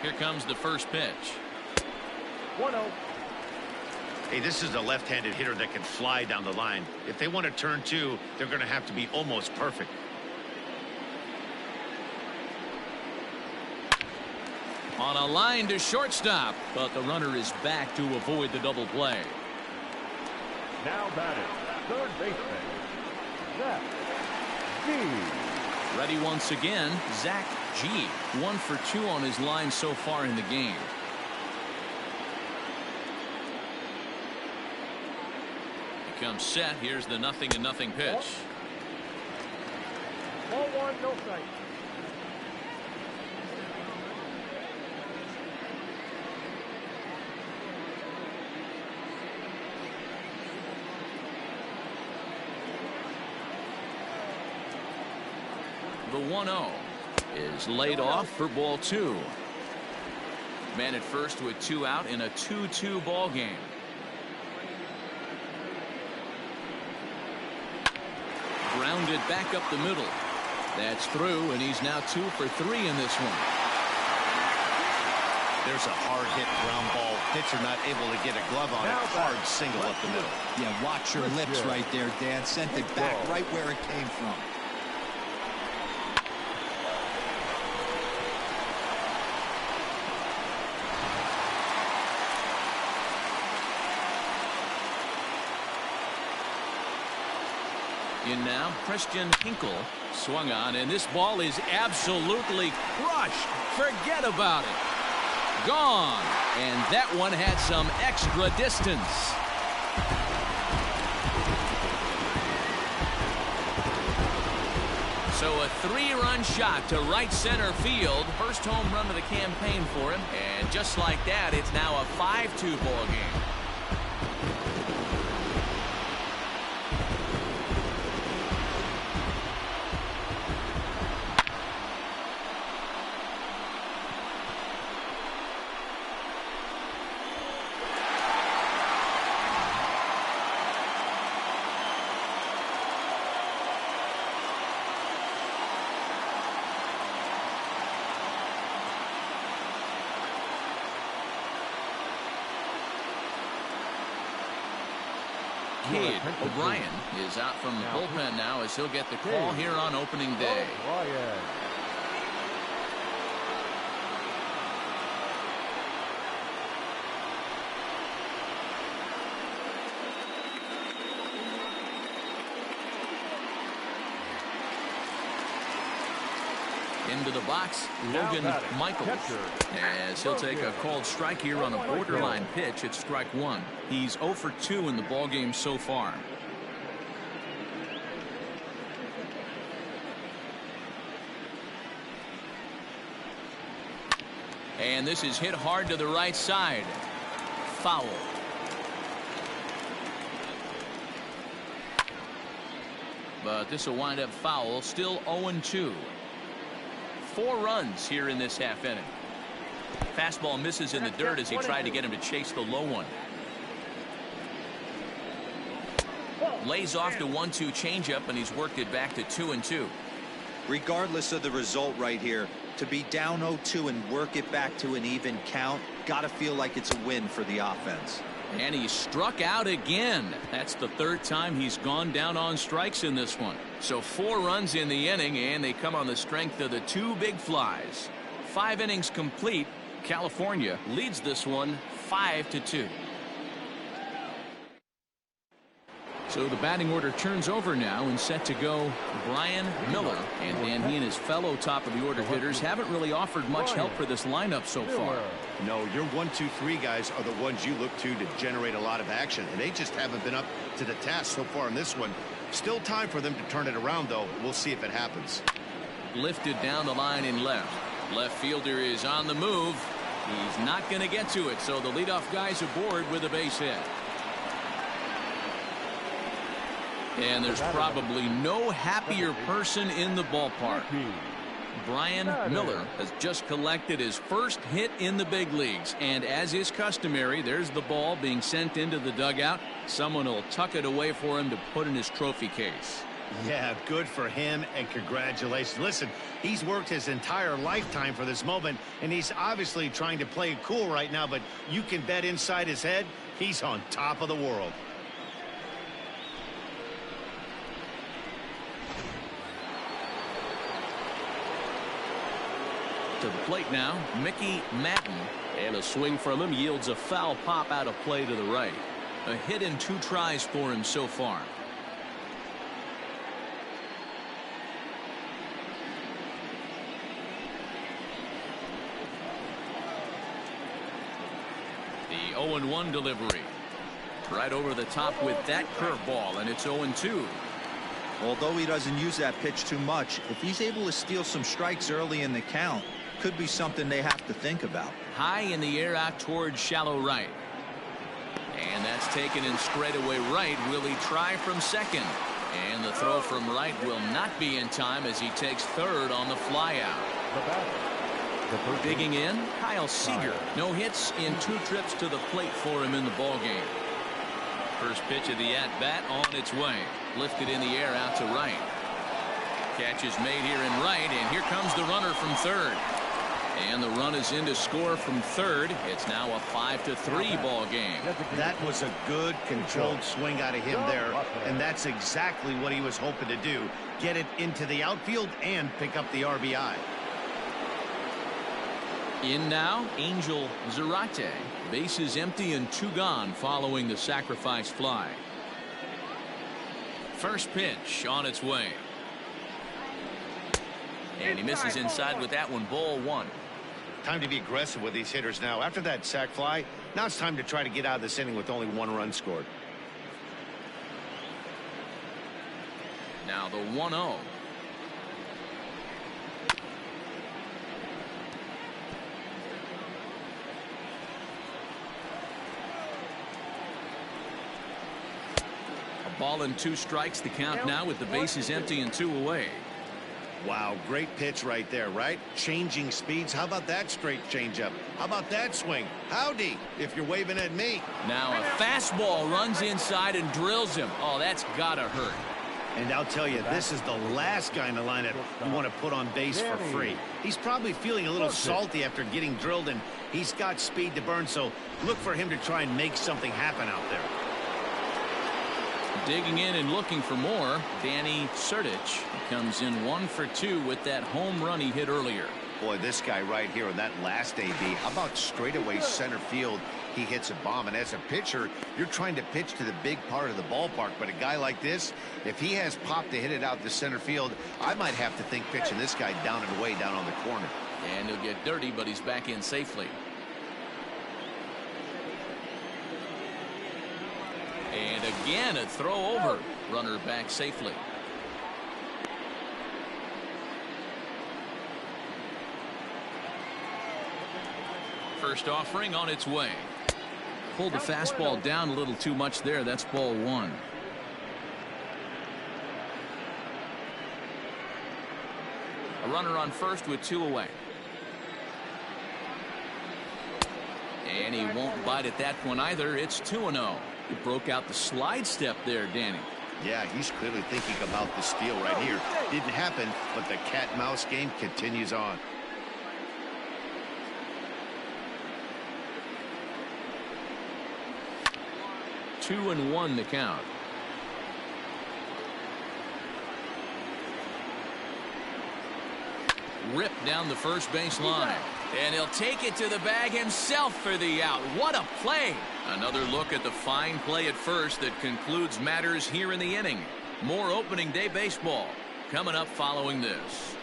Here comes the first pitch. 1-0. Hey, this is a left-handed hitter that can fly down the line. If they want to turn 2, they're going to have to be almost perfect. On a line to shortstop, but the runner is back to avoid the double play. Now batting, third baseman, Zach G. Ready once again, Zach G. 1 for 2 on his line so far in the game. He comes set. Here's the 0-0 pitch. Ball 1, no strike. The 1-0 is laid off for ball 2. Man at first with 2 out in a 2-2 ball game. Grounded back up the middle. That's through, and he's now 2 for 3 in this one. There's a hard hit ground ball. Pitcher not able to get a glove on it. Hard single up the middle. Yeah, watch your lips right there, Dan. Sent it back right where it came from. In now, Christian Hinkle swung on, and this ball is absolutely crushed. Forget about it. Gone. And that one had some extra distance. So a 3-run shot to right center field. First home run of the campaign for him. And just like that, it's now a 5-2 ball game. O'Brien is out from the bullpen now as he'll get the call here on opening day. Into the box, Logan Michaels, as he'll take a called strike here on a borderline pitch at strike 1. He's 0 for 2 in the ballgame so far. And this is hit hard to the right side. Foul. But this will wind up foul. Still 0-2. 4 runs here in this half inning. Fastball misses in the dirt as he tried to get him to chase the low one. Lays off to 1-2 changeup, and he's worked it back to 2-2. Regardless of the result right here, to be down 0-2 and work it back to an even count, gotta feel like it's a win for the offense. And he struck out again. That's the 3rd time he's gone down on strikes in this one. So 4 runs in the inning, and they come on the strength of the 2 big flies. 5 innings complete. California leads this one 5-2. So the batting order turns over now, and set to go Brian Miller. And then he and his fellow top of the order hitters haven't really offered much help for this lineup so far. No, your 1, 2, 3 guys are the ones you look to generate a lot of action, and they just haven't been up to the task so far in this one. Still time for them to turn it around, though. We'll see if it happens. Lifted down the line in left. Left fielder is on the move. He's not going to get to it, so the leadoff guy's aboard with a base hit. And there's probably no happier person in the ballpark. Brian Miller has just collected his first hit in the big leagues, and as is customary, there's the ball being sent into the dugout. Someone will tuck it away for him to put in his trophy case. Yeah, good for him, and congratulations. Listen, he's worked his entire lifetime for this moment, and he's obviously trying to play it cool right now, but you can bet inside his head, he's on top of the world. To the plate now, Mickey Madden. And a swing from him yields a foul pop out of play to the right. A hit in 2 tries for him so far. The 0-1 delivery. Right over the top with that curveball, and it's 0-2. Although he doesn't use that pitch too much, if he's able to steal some strikes early in the count, could be something they have to think about. High in the air out towards shallow right. And that's taken in straightaway right. Will he try from second? And the throw from right will not be in time as he takes third on the flyout. Digging in, Kyle Seager. No hits in 2 trips to the plate for him in the ballgame. First pitch of the at-bat on its way. Lifted in the air out to right. Catch is made here in right, and here comes the runner from third. And the run is in to score from third. It's now a 5-3 ball game. That was a good controlled swing out of him there, and that's exactly what he was hoping to do. Get it into the outfield and pick up the RBI. In now, Angel Zarate. Bases empty and 2 gone following the sacrifice fly. First pitch on its way. And he misses inside with that one. Ball 1. Time to be aggressive with these hitters now. After that sac fly, now it's time to try to get out of this inning with only 1 run scored. Now the 1-0. A ball and 2 strikes. The count now with the bases empty and 2 away. Wow, great pitch right there, right? Changing speeds. How about that straight changeup? How about that swing? Howdy, if you're waving at me. Now a fastball runs inside and drills him. Oh, that's gotta hurt. And I'll tell you, this is the last guy in the lineup you want to put on base for free. He's probably feeling a little salty after getting drilled, and he's got speed to burn, so look for him to try and make something happen out there. Digging in and looking for more, Danny Sertich comes in 1 for 2 with that home run he hit earlier. Boy, this guy right here on that last AB, how about straightaway center field? He hits a bomb, and as a pitcher, you're trying to pitch to the big part of the ballpark, but a guy like this, if he has pop to hit it out to center field, I might have to think pitching this guy down and away down on the corner. And he'll get dirty, but he's back in safely. And again, a throw over. Runner back safely. First offering on its way. Pulled the fastball down a little too much there. That's ball 1. A runner on first with 2 away. And he won't bite at that one either. It's 2-0. He broke out the slide step there, Danny. Yeah, he's clearly thinking about the steal right here. Didn't happen, but the cat-mouse game continues on. Two and 1 to count. Ripped down the first base line. And he'll take it to the bag himself for the out. What a play. Another look at the fine play at first that concludes matters here in the inning. More opening day baseball coming up following this.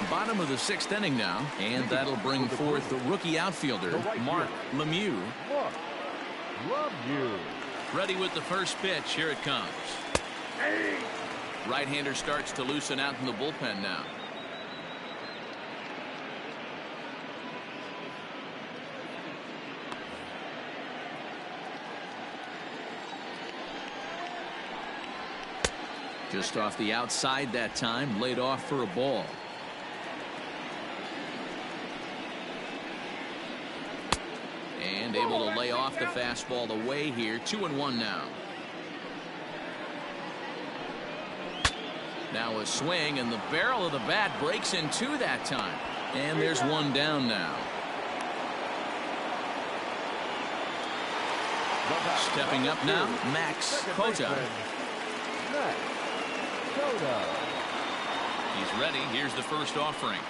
Bottom of the 6th inning now, and that'll bring forth the rookie outfielder, Mark Lemieux. Ready with the first pitch. Here it comes. Right-hander starts to loosen out in the bullpen now. Just off the outside that time, laid off for a ball. And able to lay off the fastball away here. 2-1 now. Now a swing, and the barrel of the bat breaks in 2 that time. And there's 1 down now. Stepping up now, Max Cota. He's ready. Here's the first offering.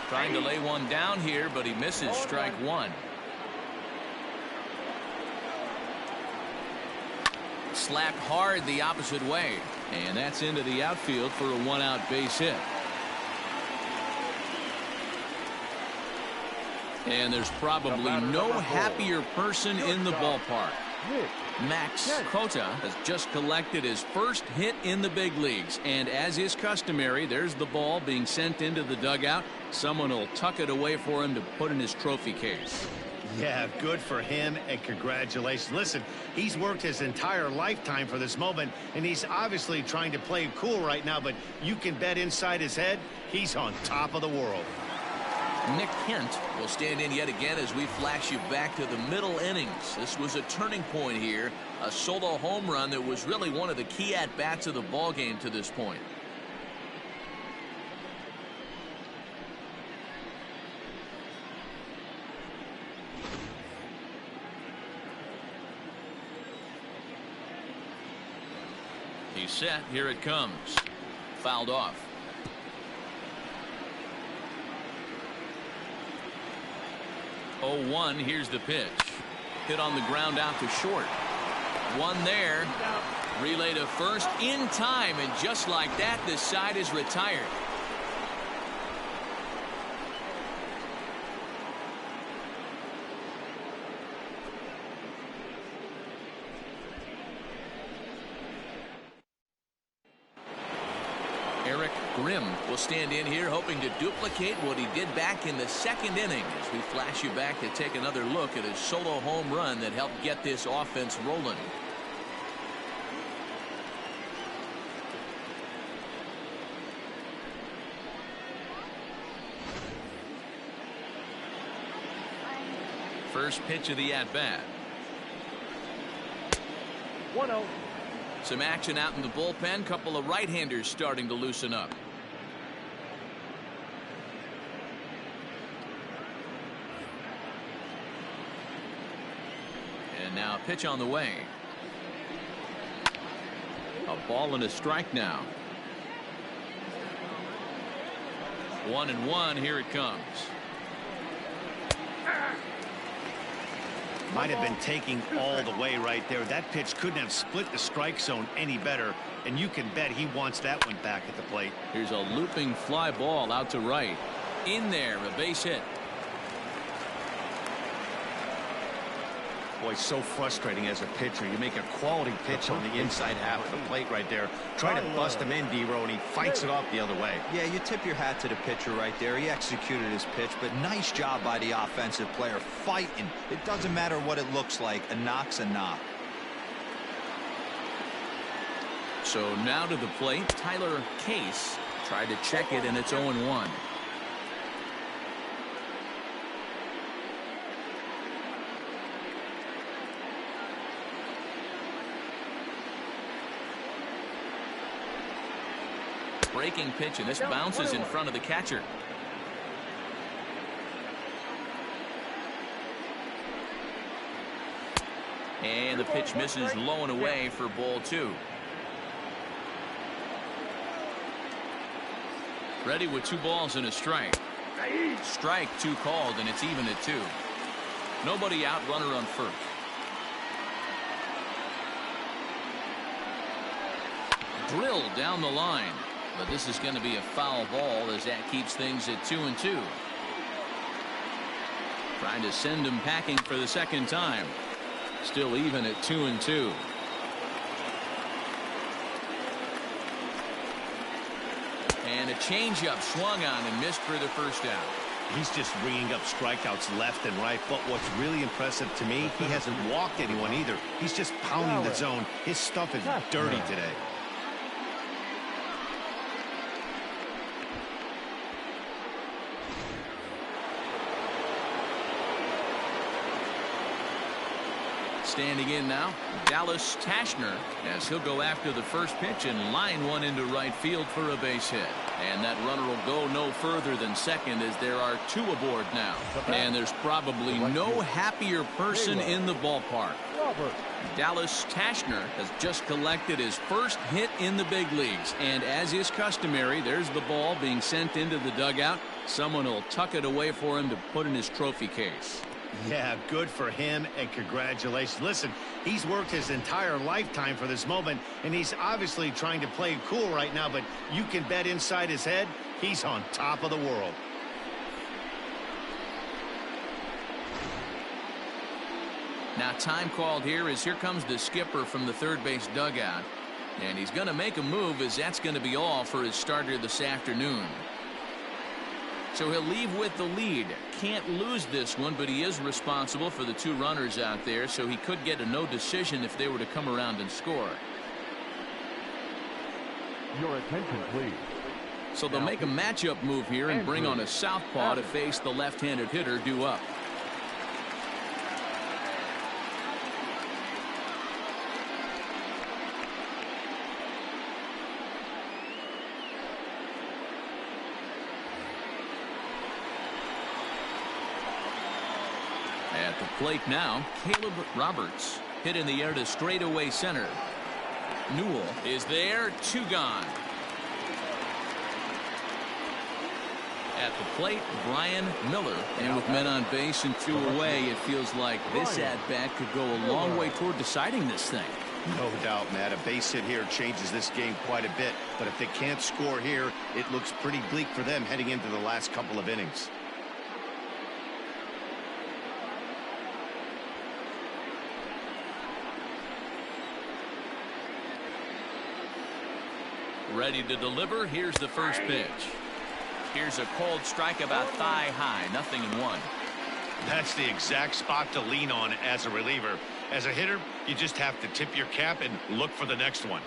Trying to lay one down here, but he misses. Strike 1. Slapped hard the opposite way, and that's into the outfield for a 1-out base hit. And there's probably no happier person in the ballpark. Max Cota has just collected his first hit in the big leagues, and as is customary, there's the ball being sent into the dugout. Someone will tuck it away for him to put in his trophy case. Yeah, good for him, and congratulations. Listen, he's worked his entire lifetime for this moment, and he's obviously trying to play cool right now, but you can bet inside his head, he's on top of the world. Nick Kent will stand in yet again as we flash you back to the middle innings. This was a turning point here, a solo home run that was really one of the key at-bats of the ball game to this point. He's set. Here it comes. Fouled off. Oh, 1. Here's the pitch. Hit on the ground out to short. One there. Relay to first in time, and just like that, this side is retired. Grimm will stand in here hoping to duplicate what he did back in the second inning as we flash you back to take another look at his solo home run that helped get this offense rolling. First pitch of the at-bat. 1-0. Some action out in the bullpen. Couple of right-handers starting to loosen up. And now pitch on the way. A ball and a strike now. 1-1. Here it comes. Might have been taking all the way right there. That pitch couldn't have split the strike zone any better, and you can bet he wants that one back at the plate. Here's a looping fly ball out to right. In there, a base hit. Boy, so frustrating as a pitcher. You make a quality pitch on the inside half of the plate right there. Try to bust him in, D-Row, and he fights it off the other way. Yeah, you tip your hat to the pitcher right there. He executed his pitch, but nice job by the offensive player fighting. It doesn't matter what it looks like. A knock's a knock. So now to the plate, Tyler Case tried to check it, and it's 0-1. Breaking pitch, and this bounces in front of the catcher. And the pitch misses low and away for ball 2. Ready with 2 balls and a strike. Strike 2 called, and it's even at 2. Nobody out, runner on first. Drilled down the line. But this is going to be a foul ball as that keeps things at 2-2. Trying to send him packing for the second time. Still even at 2-2. And a changeup swung on and missed for the first out. He's just ringing up strikeouts left and right. But what's really impressive to me, he hasn't walked anyone either. He's just pounding the zone. His stuff is dirty today. Standing in now, Dallas Tashner, as he'll go after the first pitch and line one into right field for a base hit. And that runner will go no further than second as there are 2 aboard now. And there's probably no happier person in the ballpark. Dallas Tashner has just collected his first hit in the big leagues. And as is customary, there's the ball being sent into the dugout. Someone will tuck it away for him to put in his trophy case. Yeah, good for him, and congratulations. Listen, he's worked his entire lifetime for this moment, and he's obviously trying to play cool right now, but you can bet inside his head, he's on top of the world. Now time called here as here comes the skipper from the third base dugout. And he's going to make a move as that's going to be all for his starter this afternoon. So he'll leave with the lead. Can't lose this one, but he is responsible for the 2 runners out there, so he could get a no decision if they were to come around and score. Your attention, please. So they'll make a matchup move here and bring on a southpaw to face the left-handed hitter due up. At the plate now, Caleb Roberts hit in the air to straightaway center. Newell is there, 2 gone. At the plate, Brian Miller, and with men on base and 2 away, it feels like this at-bat could go a long way toward deciding this thing. No doubt, Matt. A base hit here changes this game quite a bit, but if they can't score here, it looks pretty bleak for them heading into the last couple of innings. Ready to deliver. Here's the first pitch. Here's a cold strike about thigh high. 0-1. That's the exact spot to lean on as a reliever. As a hitter, you just have to tip your cap and look for the next one.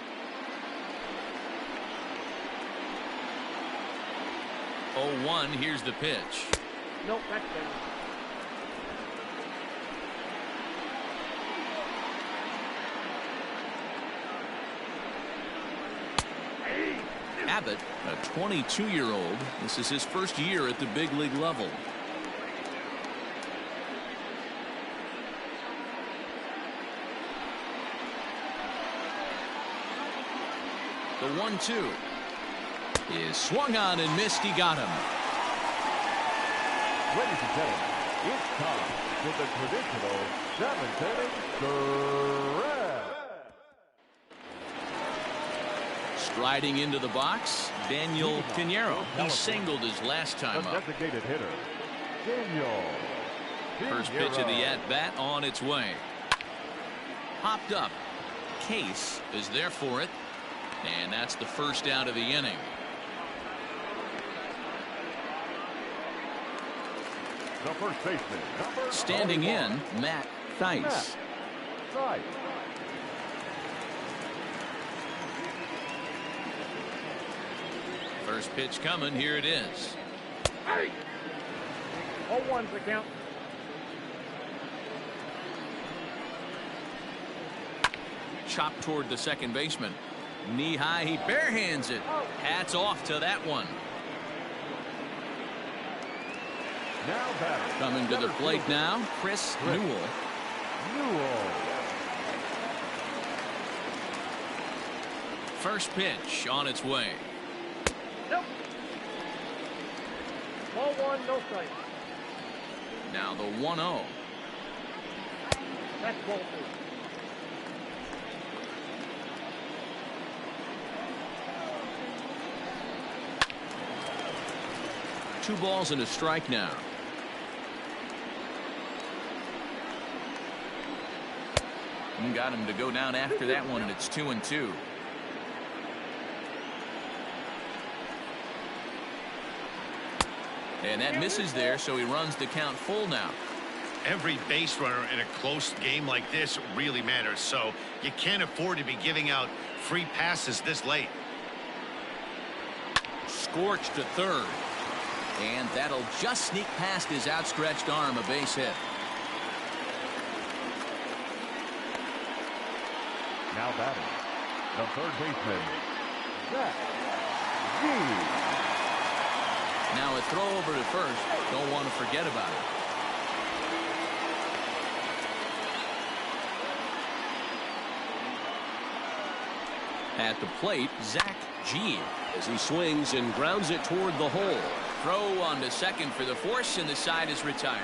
0-1. Here's the pitch. Nope, that's down. Abbott, a 22-year-old. This is his first year at the big league level. The 1-2 is swung on and missed. He got him. Ladies and gentlemen, it's time for the traditional 7th inning stretch. Striding into the box, Daniel Pinheiro. He singled his last time The up. designated hitter, Daniel First pitch of the at-bat on its way. Popped up. Case is there for it. And that's the first out of the inning. The first baseman, Standing in, Matt Theis. Right. First pitch coming. Here it is. 0-1's the count. Chopped toward the second baseman. Knee high, he barehands it. Hats off to that one. Now batting. Coming to the plate now, Chris Newell. First pitch on its way. Nope. Ball 1, no strike. Now the 1-0. That's ball 2. Two balls and a strike now. And got him to go down after that one, and it's 2-2. And that misses there, so he runs the count full now. Every base runner in a close game like this really matters, so you can't afford to be giving out free passes this late. Scorched to third. And that'll just sneak past his outstretched arm, a base hit. Now batting, the third baseman, Zach G. Now a throw over to first. Don't want to forget about it. At the plate, Zach G. As he swings and grounds it toward the hole. Throw on to second for the force, and the side is retired.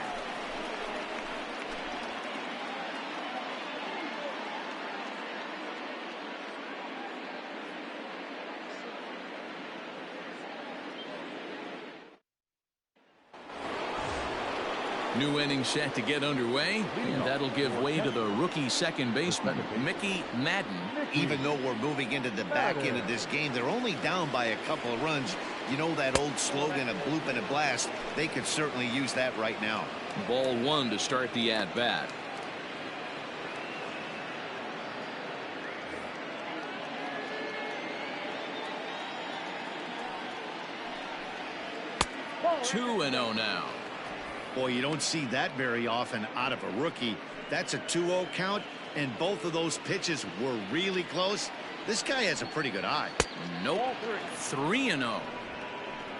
New inning set to get underway, and that'll give way to the rookie second baseman, Mickey Madden. Even though we're moving into the back end of this game, they're only down by a couple of runs. You know that old slogan, a bloop and a blast? They could certainly use that right now. Ball one to start the at-bat. Two and 0 now. Boy, you don't see that very often out of a rookie. That's a 2-0 count, and both of those pitches were really close. This guy has a pretty good eye. Nope. 3 and 0.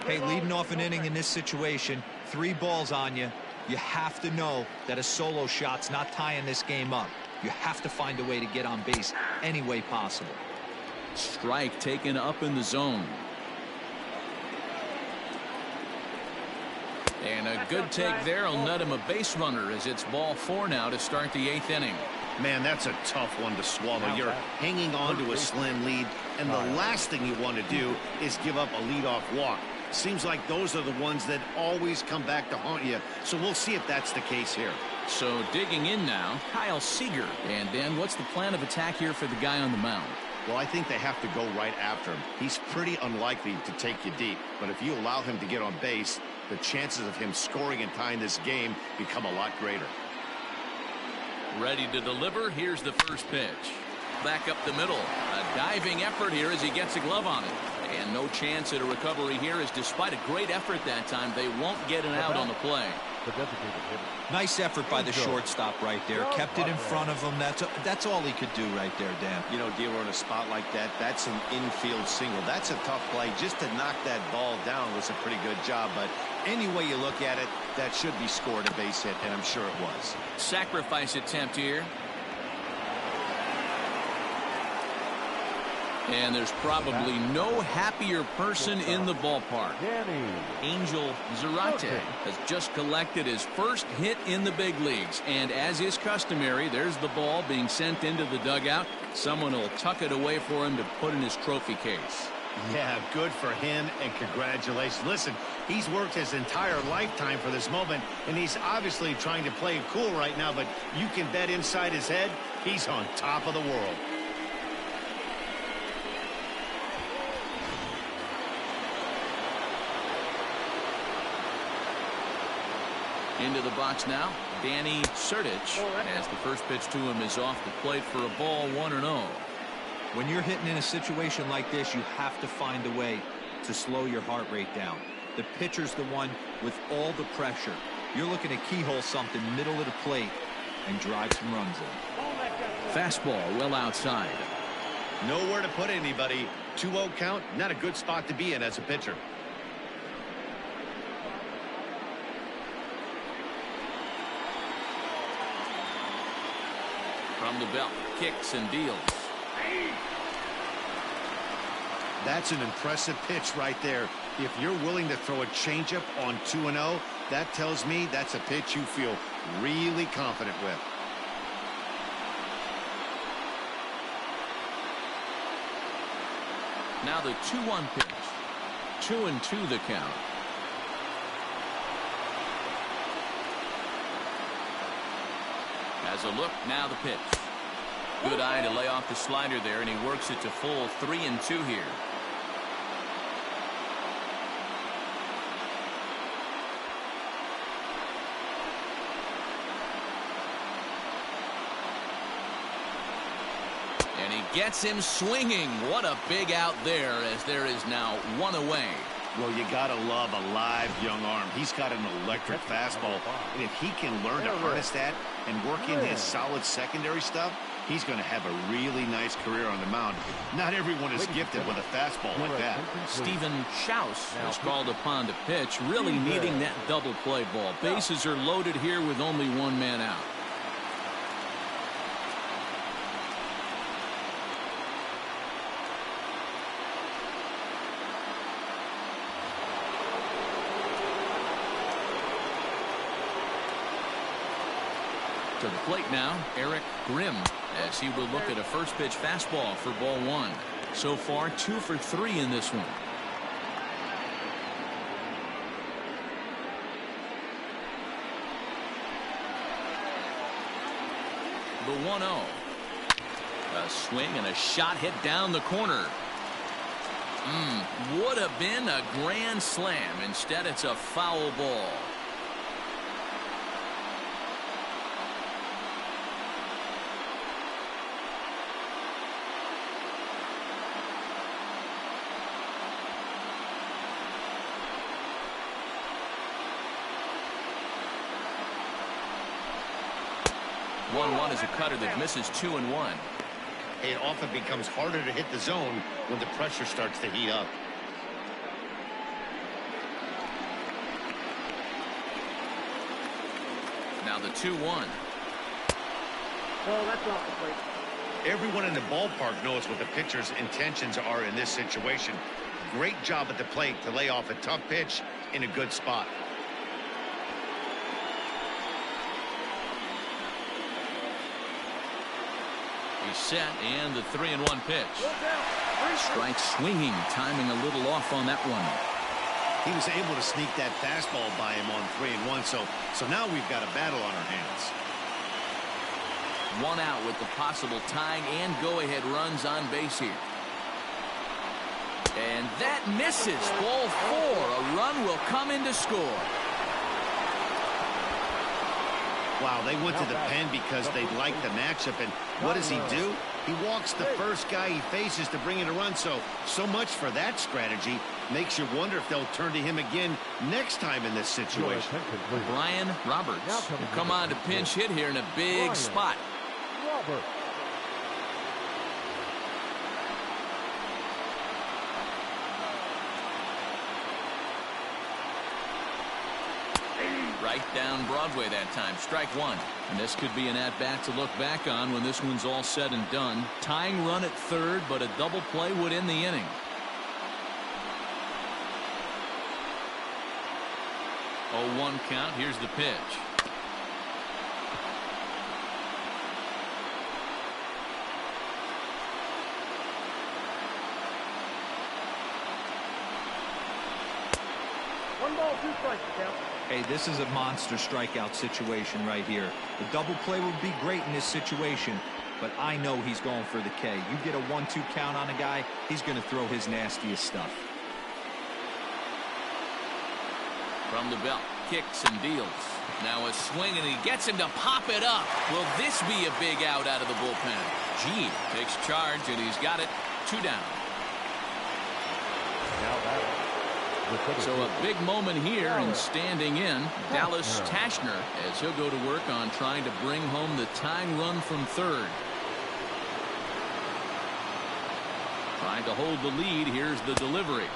Hey, leading off an inning in this situation, 3 balls on you. You have to know that a solo shot's not tying this game up. You have to find a way to get on base any way possible. Strike taken up in the zone. And a good take there will net him a base runner as it's ball 4 now to start the 8th inning. Man, that's a tough one to swallow. You're hanging on to a slim lead, and the last thing you want to do is give up a leadoff walk. Seems like those are the ones that always come back to haunt you, so we'll see if that's the case here. So digging in now, Kyle Seager. And Dan, what's the plan of attack here for the guy on the mound? Well, I think they have to go right after him. He's pretty unlikely to take you deep, but if you allow him to get on base, the chances of him scoring and tying this game become a lot greater. Ready to deliver. Here's the first pitch. Back up the middle. A diving effort here as he gets a glove on it. And no chance at a recovery here, as despite a great effort that time, they won't get an out on the play. Nice effort by the shortstop right there. Kept it in front of him. That's all he could do right there, Dan. You know, dealer in a spot like that, that's an infield single. That's a tough play. Just to knock that ball down was a pretty good job. But any way you look at it, that should be scored a base hit, and I'm sure it was. Sacrifice attempt here. And there's probably no happier person in the ballpark. Angel Zarate has just collected his first hit in the big leagues. And as is customary, there's the ball being sent into the dugout. Someone will tuck it away for him to put in his trophy case. Yeah, good for him, and congratulations. Listen, he's worked his entire lifetime for this moment, and he's obviously trying to play it cool right now, but you can bet inside his head, he's on top of the world. Into the box now, Danny Sertich, as the first pitch to him is off the plate for a ball 1-0. When you're hitting in a situation like this, you have to find a way to slow your heart rate down. The pitcher's the one with all the pressure. You're looking to keyhole something middle of the plate and drive some runs in. Fastball well outside. Nowhere to put anybody. 2-0 count, not a good spot to be in as a pitcher. From the belt, kicks and deals. That's an impressive pitch right there. If you're willing to throw a changeup on 2-0, that tells me that's a pitch you feel really confident with. Now the 2-1 pitch. 2-2 the count. As a look, now the pitch. Good eye to lay off the slider there, and he works it to full 3-2 here. And he gets him swinging. What a big out there, as there is now one away. Well, you gotta love a live young arm. He's got an electric fastball, and if he can learn to harness that and work in his solid secondary stuff, he's going to have a really nice career on the mound. Not everyone is gifted with a fastball like that. Steven Schaus is called upon to pitch, really needing that double play ball. Bases are loaded here with only one man out. To the plate now, Eric Grimm, as he will look at a first pitch fastball for ball 1. So far, 2 for 3 in this one. The 1-0. A swing and a shot hit down the corner. Would have been a grand slam. Instead, it's a foul ball. One is a cutter that misses 2-1. It often becomes harder to hit the zone when the pressure starts to heat up. Now the 2-1. Oh, that's off the plate. Everyone in the ballpark knows what the pitcher's intentions are in this situation. Great job at the plate to lay off a tough pitch in a good spot. He's set, and the 3-1 pitch. Strike swinging, timing a little off on that one. He was able to sneak that fastball by him on 3-1, so now we've got a battle on our hands. One out with the possible tying and go-ahead runs on base here. And that misses. Ball 4. A run will come in to score. Wow, they went to the pen because they liked the matchup, and what does he do? He walks the first guy he faces to bring in a run, so much for that strategy. Makes you wonder if they'll turn to him again next time in this situation. Brian Roberts will come on to pinch hit here in a big spot. Right down Broadway that time. Strike one. And this could be an at-bat to look back on when this one's all said and done. Tying run at third, but a double play would end the inning. Oh, 1 count. Here's the pitch. One ball, 2 strikes, count. Hey, this is a monster strikeout situation right here. The double play would be great in this situation, but I know he's going for the K. You get a 1-2 count on a guy, he's going to throw his nastiest stuff. From the belt, kicks and deals. Now a swing, and he gets him to pop it up. Will this be a big out of the bullpen? Gee takes charge, and he's got it. 2 down. So a big moment here, and standing in, Dallas Tashner, as he'll go to work on trying to bring home the tying run from third. Trying to hold the lead. Here's the delivery.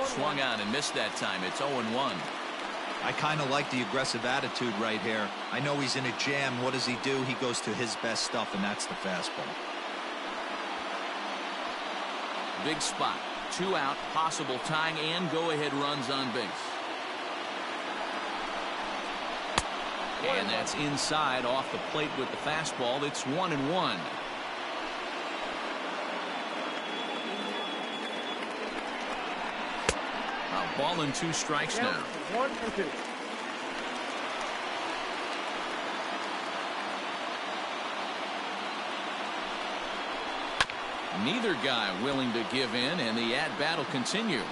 Swung on and missed that time. It's 0-1. I kind of like the aggressive attitude right here. I know he's in a jam. What does he do? He goes to his best stuff, and that's the fastball. Big spot. 2 out, possible tying and go-ahead runs on base. And that's inside off the plate with the fastball. It's 1-1. A ball and 2 strikes now. 1-2. Neither guy willing to give in, and the at-bat will continue.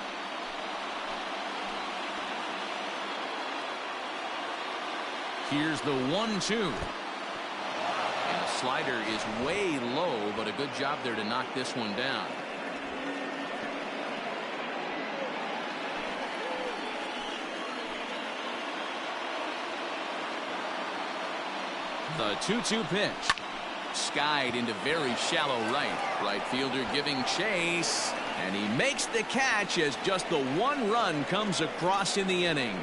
Here's the 1-2. And the slider is way low, but a good job there to knock this one down. The 2-2 pitch. Skied into very shallow right. Right fielder giving chase, and he makes the catch as just the 1 run comes across in the inning.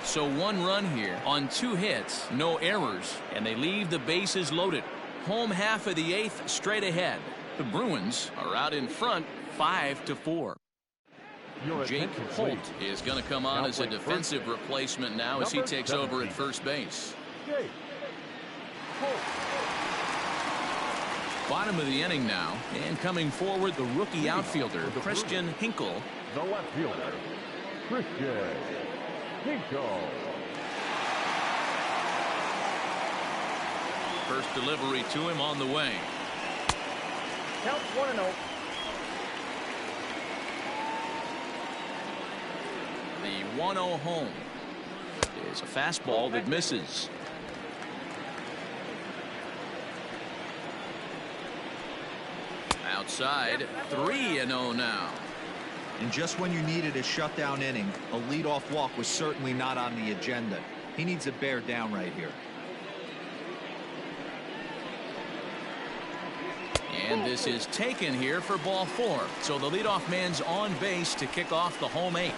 So 1 run here on 2 hits, no errors, and they leave the bases loaded. Home half of the 8th straight ahead. The Bruins are out in front 5-4. Jake Holt is going to come on as a defensive replacement now as he takes over at first base. Bottom of the inning now, and coming forward, the rookie outfielder, Christian Hinkle. The left fielder, Christian Hinkle. First delivery to him on the way. Count 1-0. The 1-0 home is a fastball that misses. Outside, 3-0 now. And just when you needed a shutdown inning, a leadoff walk was certainly not on the agenda. He needs to bear down right here. And this is taken here for ball 4. So the leadoff man's on base to kick off the home 8th.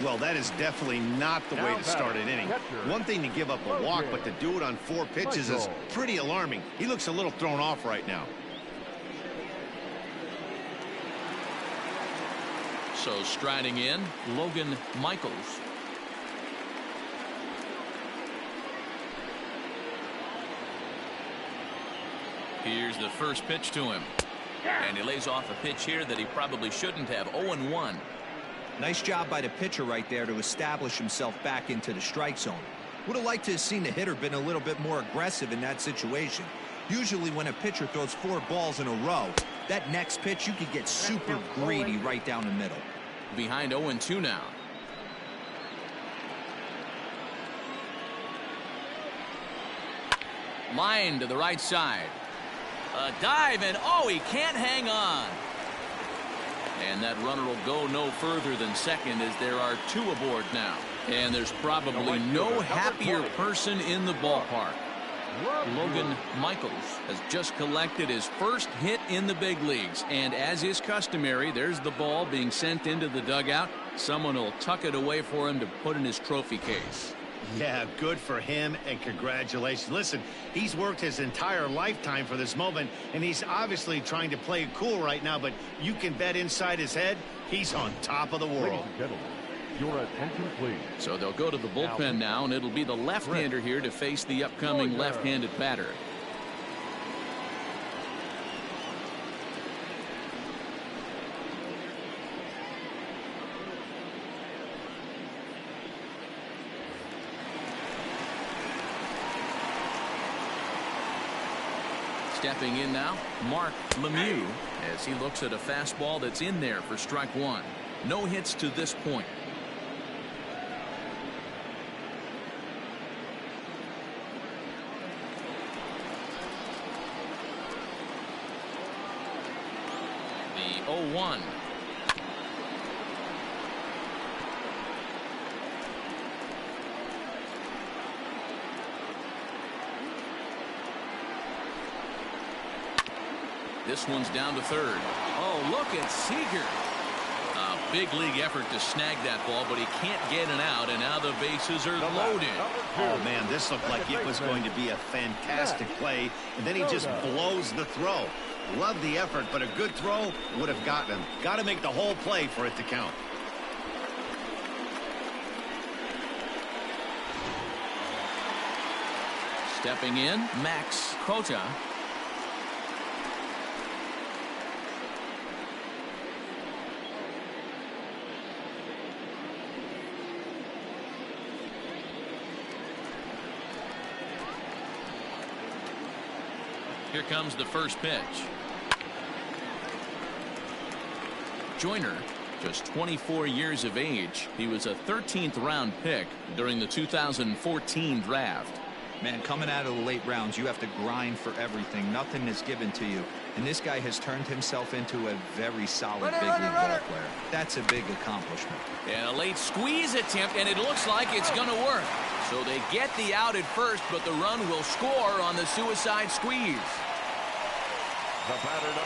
Well, that is definitely not the way to start an inning. One thing to give up a walk, but to do it on 4 pitches is pretty alarming. He looks a little thrown off right now. So striding in, Logan Michaels. Here's the first pitch to him. And he lays off a pitch here that he probably shouldn't have. 0-1. Nice job by the pitcher right there to establish himself back into the strike zone. Would have liked to have seen the hitter been a little bit more aggressive in that situation. Usually when a pitcher throws 4 balls in a row, that next pitch you could get super greedy right down the middle. Behind 0-2 now. Line to the right side. A dive, and oh, he can't hang on. And that runner will go no further than second as there are 2 aboard now. And there's probably no happier person in the ballpark. Logan Michaels has just collected his first hit in the big leagues. And as is customary, there's the ball being sent into the dugout. Someone will tuck it away for him to put in his trophy case. Yeah, good for him, and congratulations. Listen, he's worked his entire lifetime for this moment, and he's obviously trying to play it cool right now, but you can bet inside his head, he's on top of the world. Ladies and gentlemen, your attention, please. So they'll go to the bullpen now, and it'll be the left-hander here to face the upcoming left-handed batter. Stepping in now, Mark Lemieux, as he looks at a fastball that's in there for strike 1. No hits to this point. The 0-1. This one's down to third. Oh, look at Seager. A big league effort to snag that ball, but he can't get it out, and now the bases are loaded. Oh, man, this looked like it was going to be a fantastic play, and then he just blows the throw. Love the effort, but a good throw would have gotten him. Got to make the whole play for it to count. Stepping in, Max Kota. Here comes the first pitch. Joyner, just 24 years of age. He was a 13th round pick during the 2014 draft. Man, coming out of the late rounds, you have to grind for everything. Nothing is given to you. And this guy has turned himself into a very solid big league ball player. That's a big accomplishment. And a late squeeze attempt, and it looks like it's going to work. So they get the out at first, but the run will score on the suicide squeeze.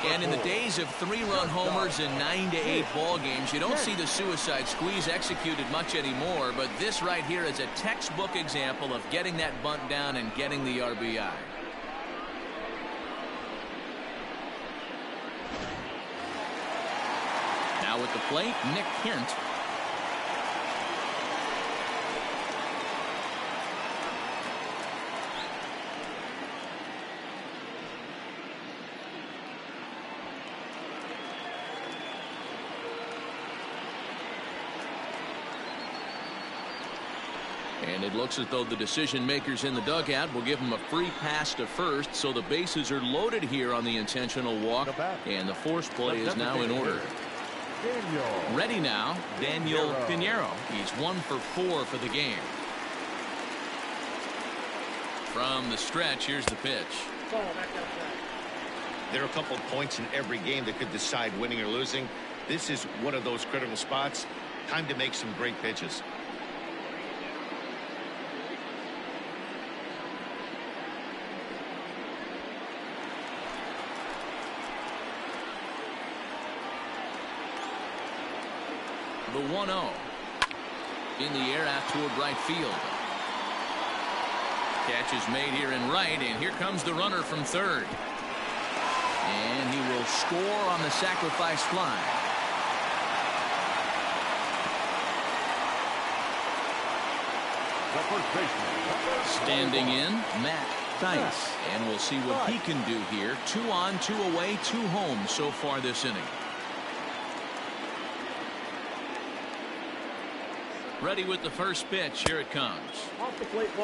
And in the days of 3-run homers in 9 to 8 ball games, you don't see the suicide squeeze executed much anymore, but this right here is a textbook example of getting that bunt down and getting the RBI. Now at the plate, Nick Kent. And it looks as though the decision makers in the dugout will give him a free pass to first, so the bases are loaded here on the intentional walk, and the force play is now in order. Ready now, Daniel Pinheiro. He's 1 for 4 for the game. From the stretch, here's the pitch. There are a couple of points in every game that could decide winning or losing. This is one of those critical spots. Time to make some great pitches. The 1-0. In the air out toward right field. Catch is made here in right, and here comes the runner from third. And he will score on the sacrifice fly. Standing in, Matt Dice. And we'll see what he can do here. 2 on, 2 away, 2 home so far this inning. Ready with the first pitch. Here it comes.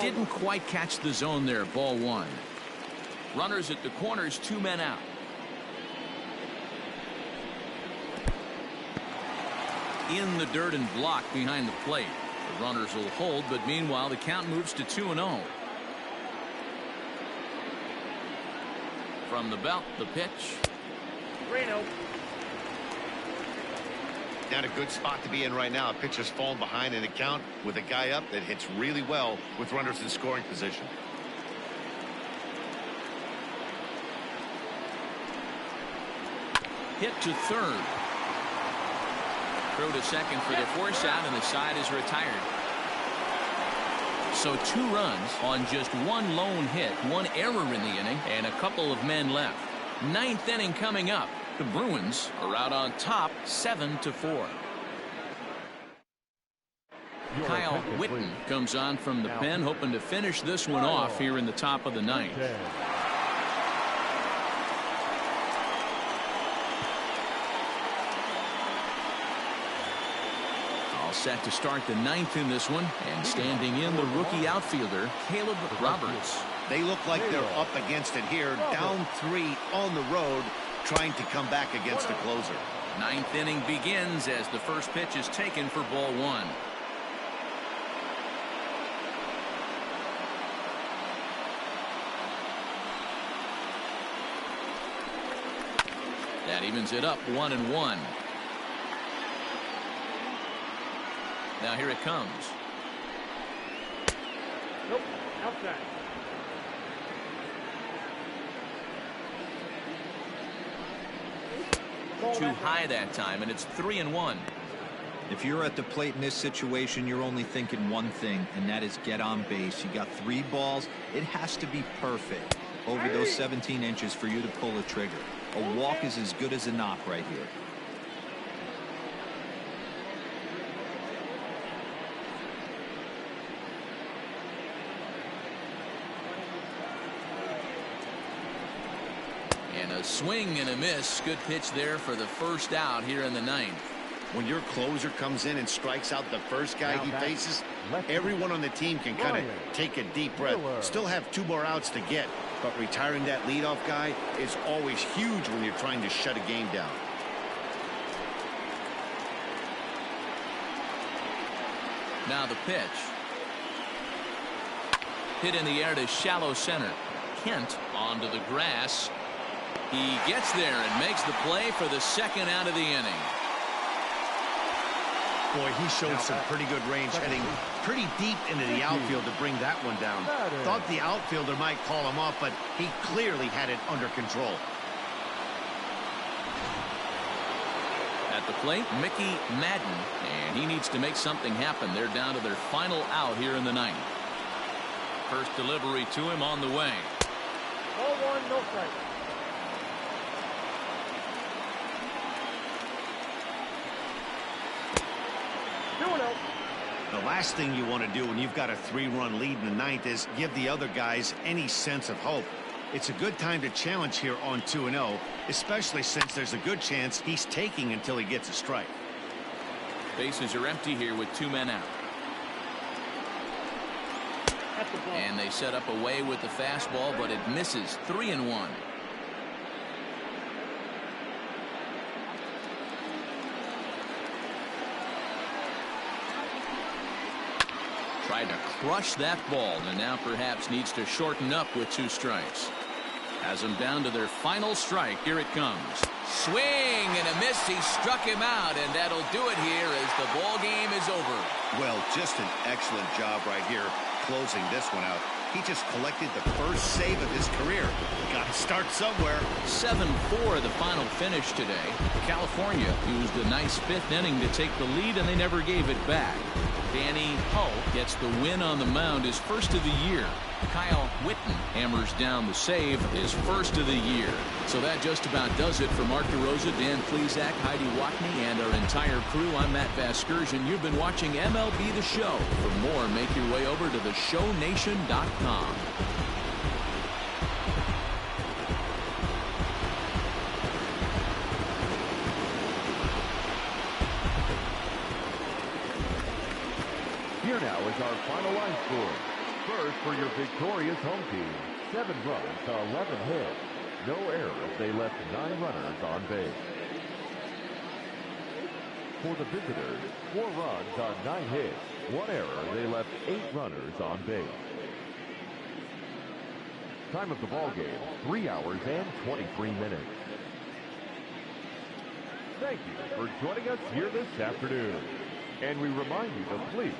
Didn't quite catch the zone there. Ball 1. Runners at the corners, 2 men out. In the dirt and blocked behind the plate. The runners will hold, but meanwhile the count moves to 2-0. From the belt, the pitch. Not a good spot to be in right now. A pitcher's falling behind in the count with a guy up that hits really well with runners in scoring position. Hit to third. Throw to second for the force out, and the side is retired. So 2 runs on just 1 lone hit, 1 error in the inning, and a couple of men left. 9th inning coming up. The Bruins are out on top 7-4. Kyle Whitten comes on from the pen, hoping to finish this one off here in the top of the 9th. All set to start the 9th in this one, and standing in the rookie outfielder Caleb Roberts. They look like they're up against it here, down 3 on the road, trying to come back against the closer. 9th inning begins as the first pitch is taken for ball 1. That evens it up 1-1. Now here it comes. Nope, outside. Too high that time, and it's 3-1. If you're at the plate in this situation, you're only thinking one thing, and that is get on base. You got 3 balls. It has to be perfect over those 17 inches for you to pull a trigger. A walk is as good as a knock right here. And a swing and a miss. Good pitch there for the first out here in the 9th. When your closer comes in and strikes out the first guy he faces, everyone on the team can kind of take a deep breath. Still have 2 more outs to get, but retiring that leadoff guy is always huge when you're trying to shut a game down. Now the pitch. Hit in the air to shallow center. Kent onto the grass. He gets there and makes the play for the 2nd out of the inning. Boy, he showed some pretty good range, heading pretty deep into the outfield to bring that one down. Thought the outfielder might call him off, but he clearly had it under control. At the plate, Mickey Madden, and he needs to make something happen. They're down to their final out here in the 9th. First delivery to him on the way. Ball 1, no strike. The last thing you want to do when you've got a 3-run lead in the 9th is give the other guys any sense of hope. It's a good time to challenge here on 2-0, especially since there's a good chance he's taking until he gets a strike. Bases are empty here with 2 men out. the ball. And they set up away with the fastball, but it misses. 3-1. Tried to crush that ball, and now perhaps needs to shorten up with 2 strikes. Has them down to their final strike. Here it comes. Swing and a miss. He struck him out, and that'll do it here as the ball game is over. Well, just an excellent job right here closing this one out. He just collected the first save of his career. Got to start somewhere. 7-4 the final finish today. California used a nice 5th inning to take the lead, and they never gave it back. Danny Hull gets the win on the mound, his first of the year. Kyle Whitten hammers down the save, his first of the year. So that just about does it for Mark DeRosa, Dan Plesac, Heidi Watney, and our entire crew. I'm Matt Vasgersian. You've been watching MLB The Show. For more, make your way over to theshownation.com. Here now is our final line score. First for your victorious home team, 7 runs to 11 hits. No errors, they left 9 runners on base. For the visitors, 4 runs on 9 hits. 1 error, they left 8 runners on base. Time of the ball game, 3 hours and 23 minutes. Thank you for joining us here this afternoon. And we remind you to please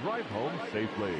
drive home safely.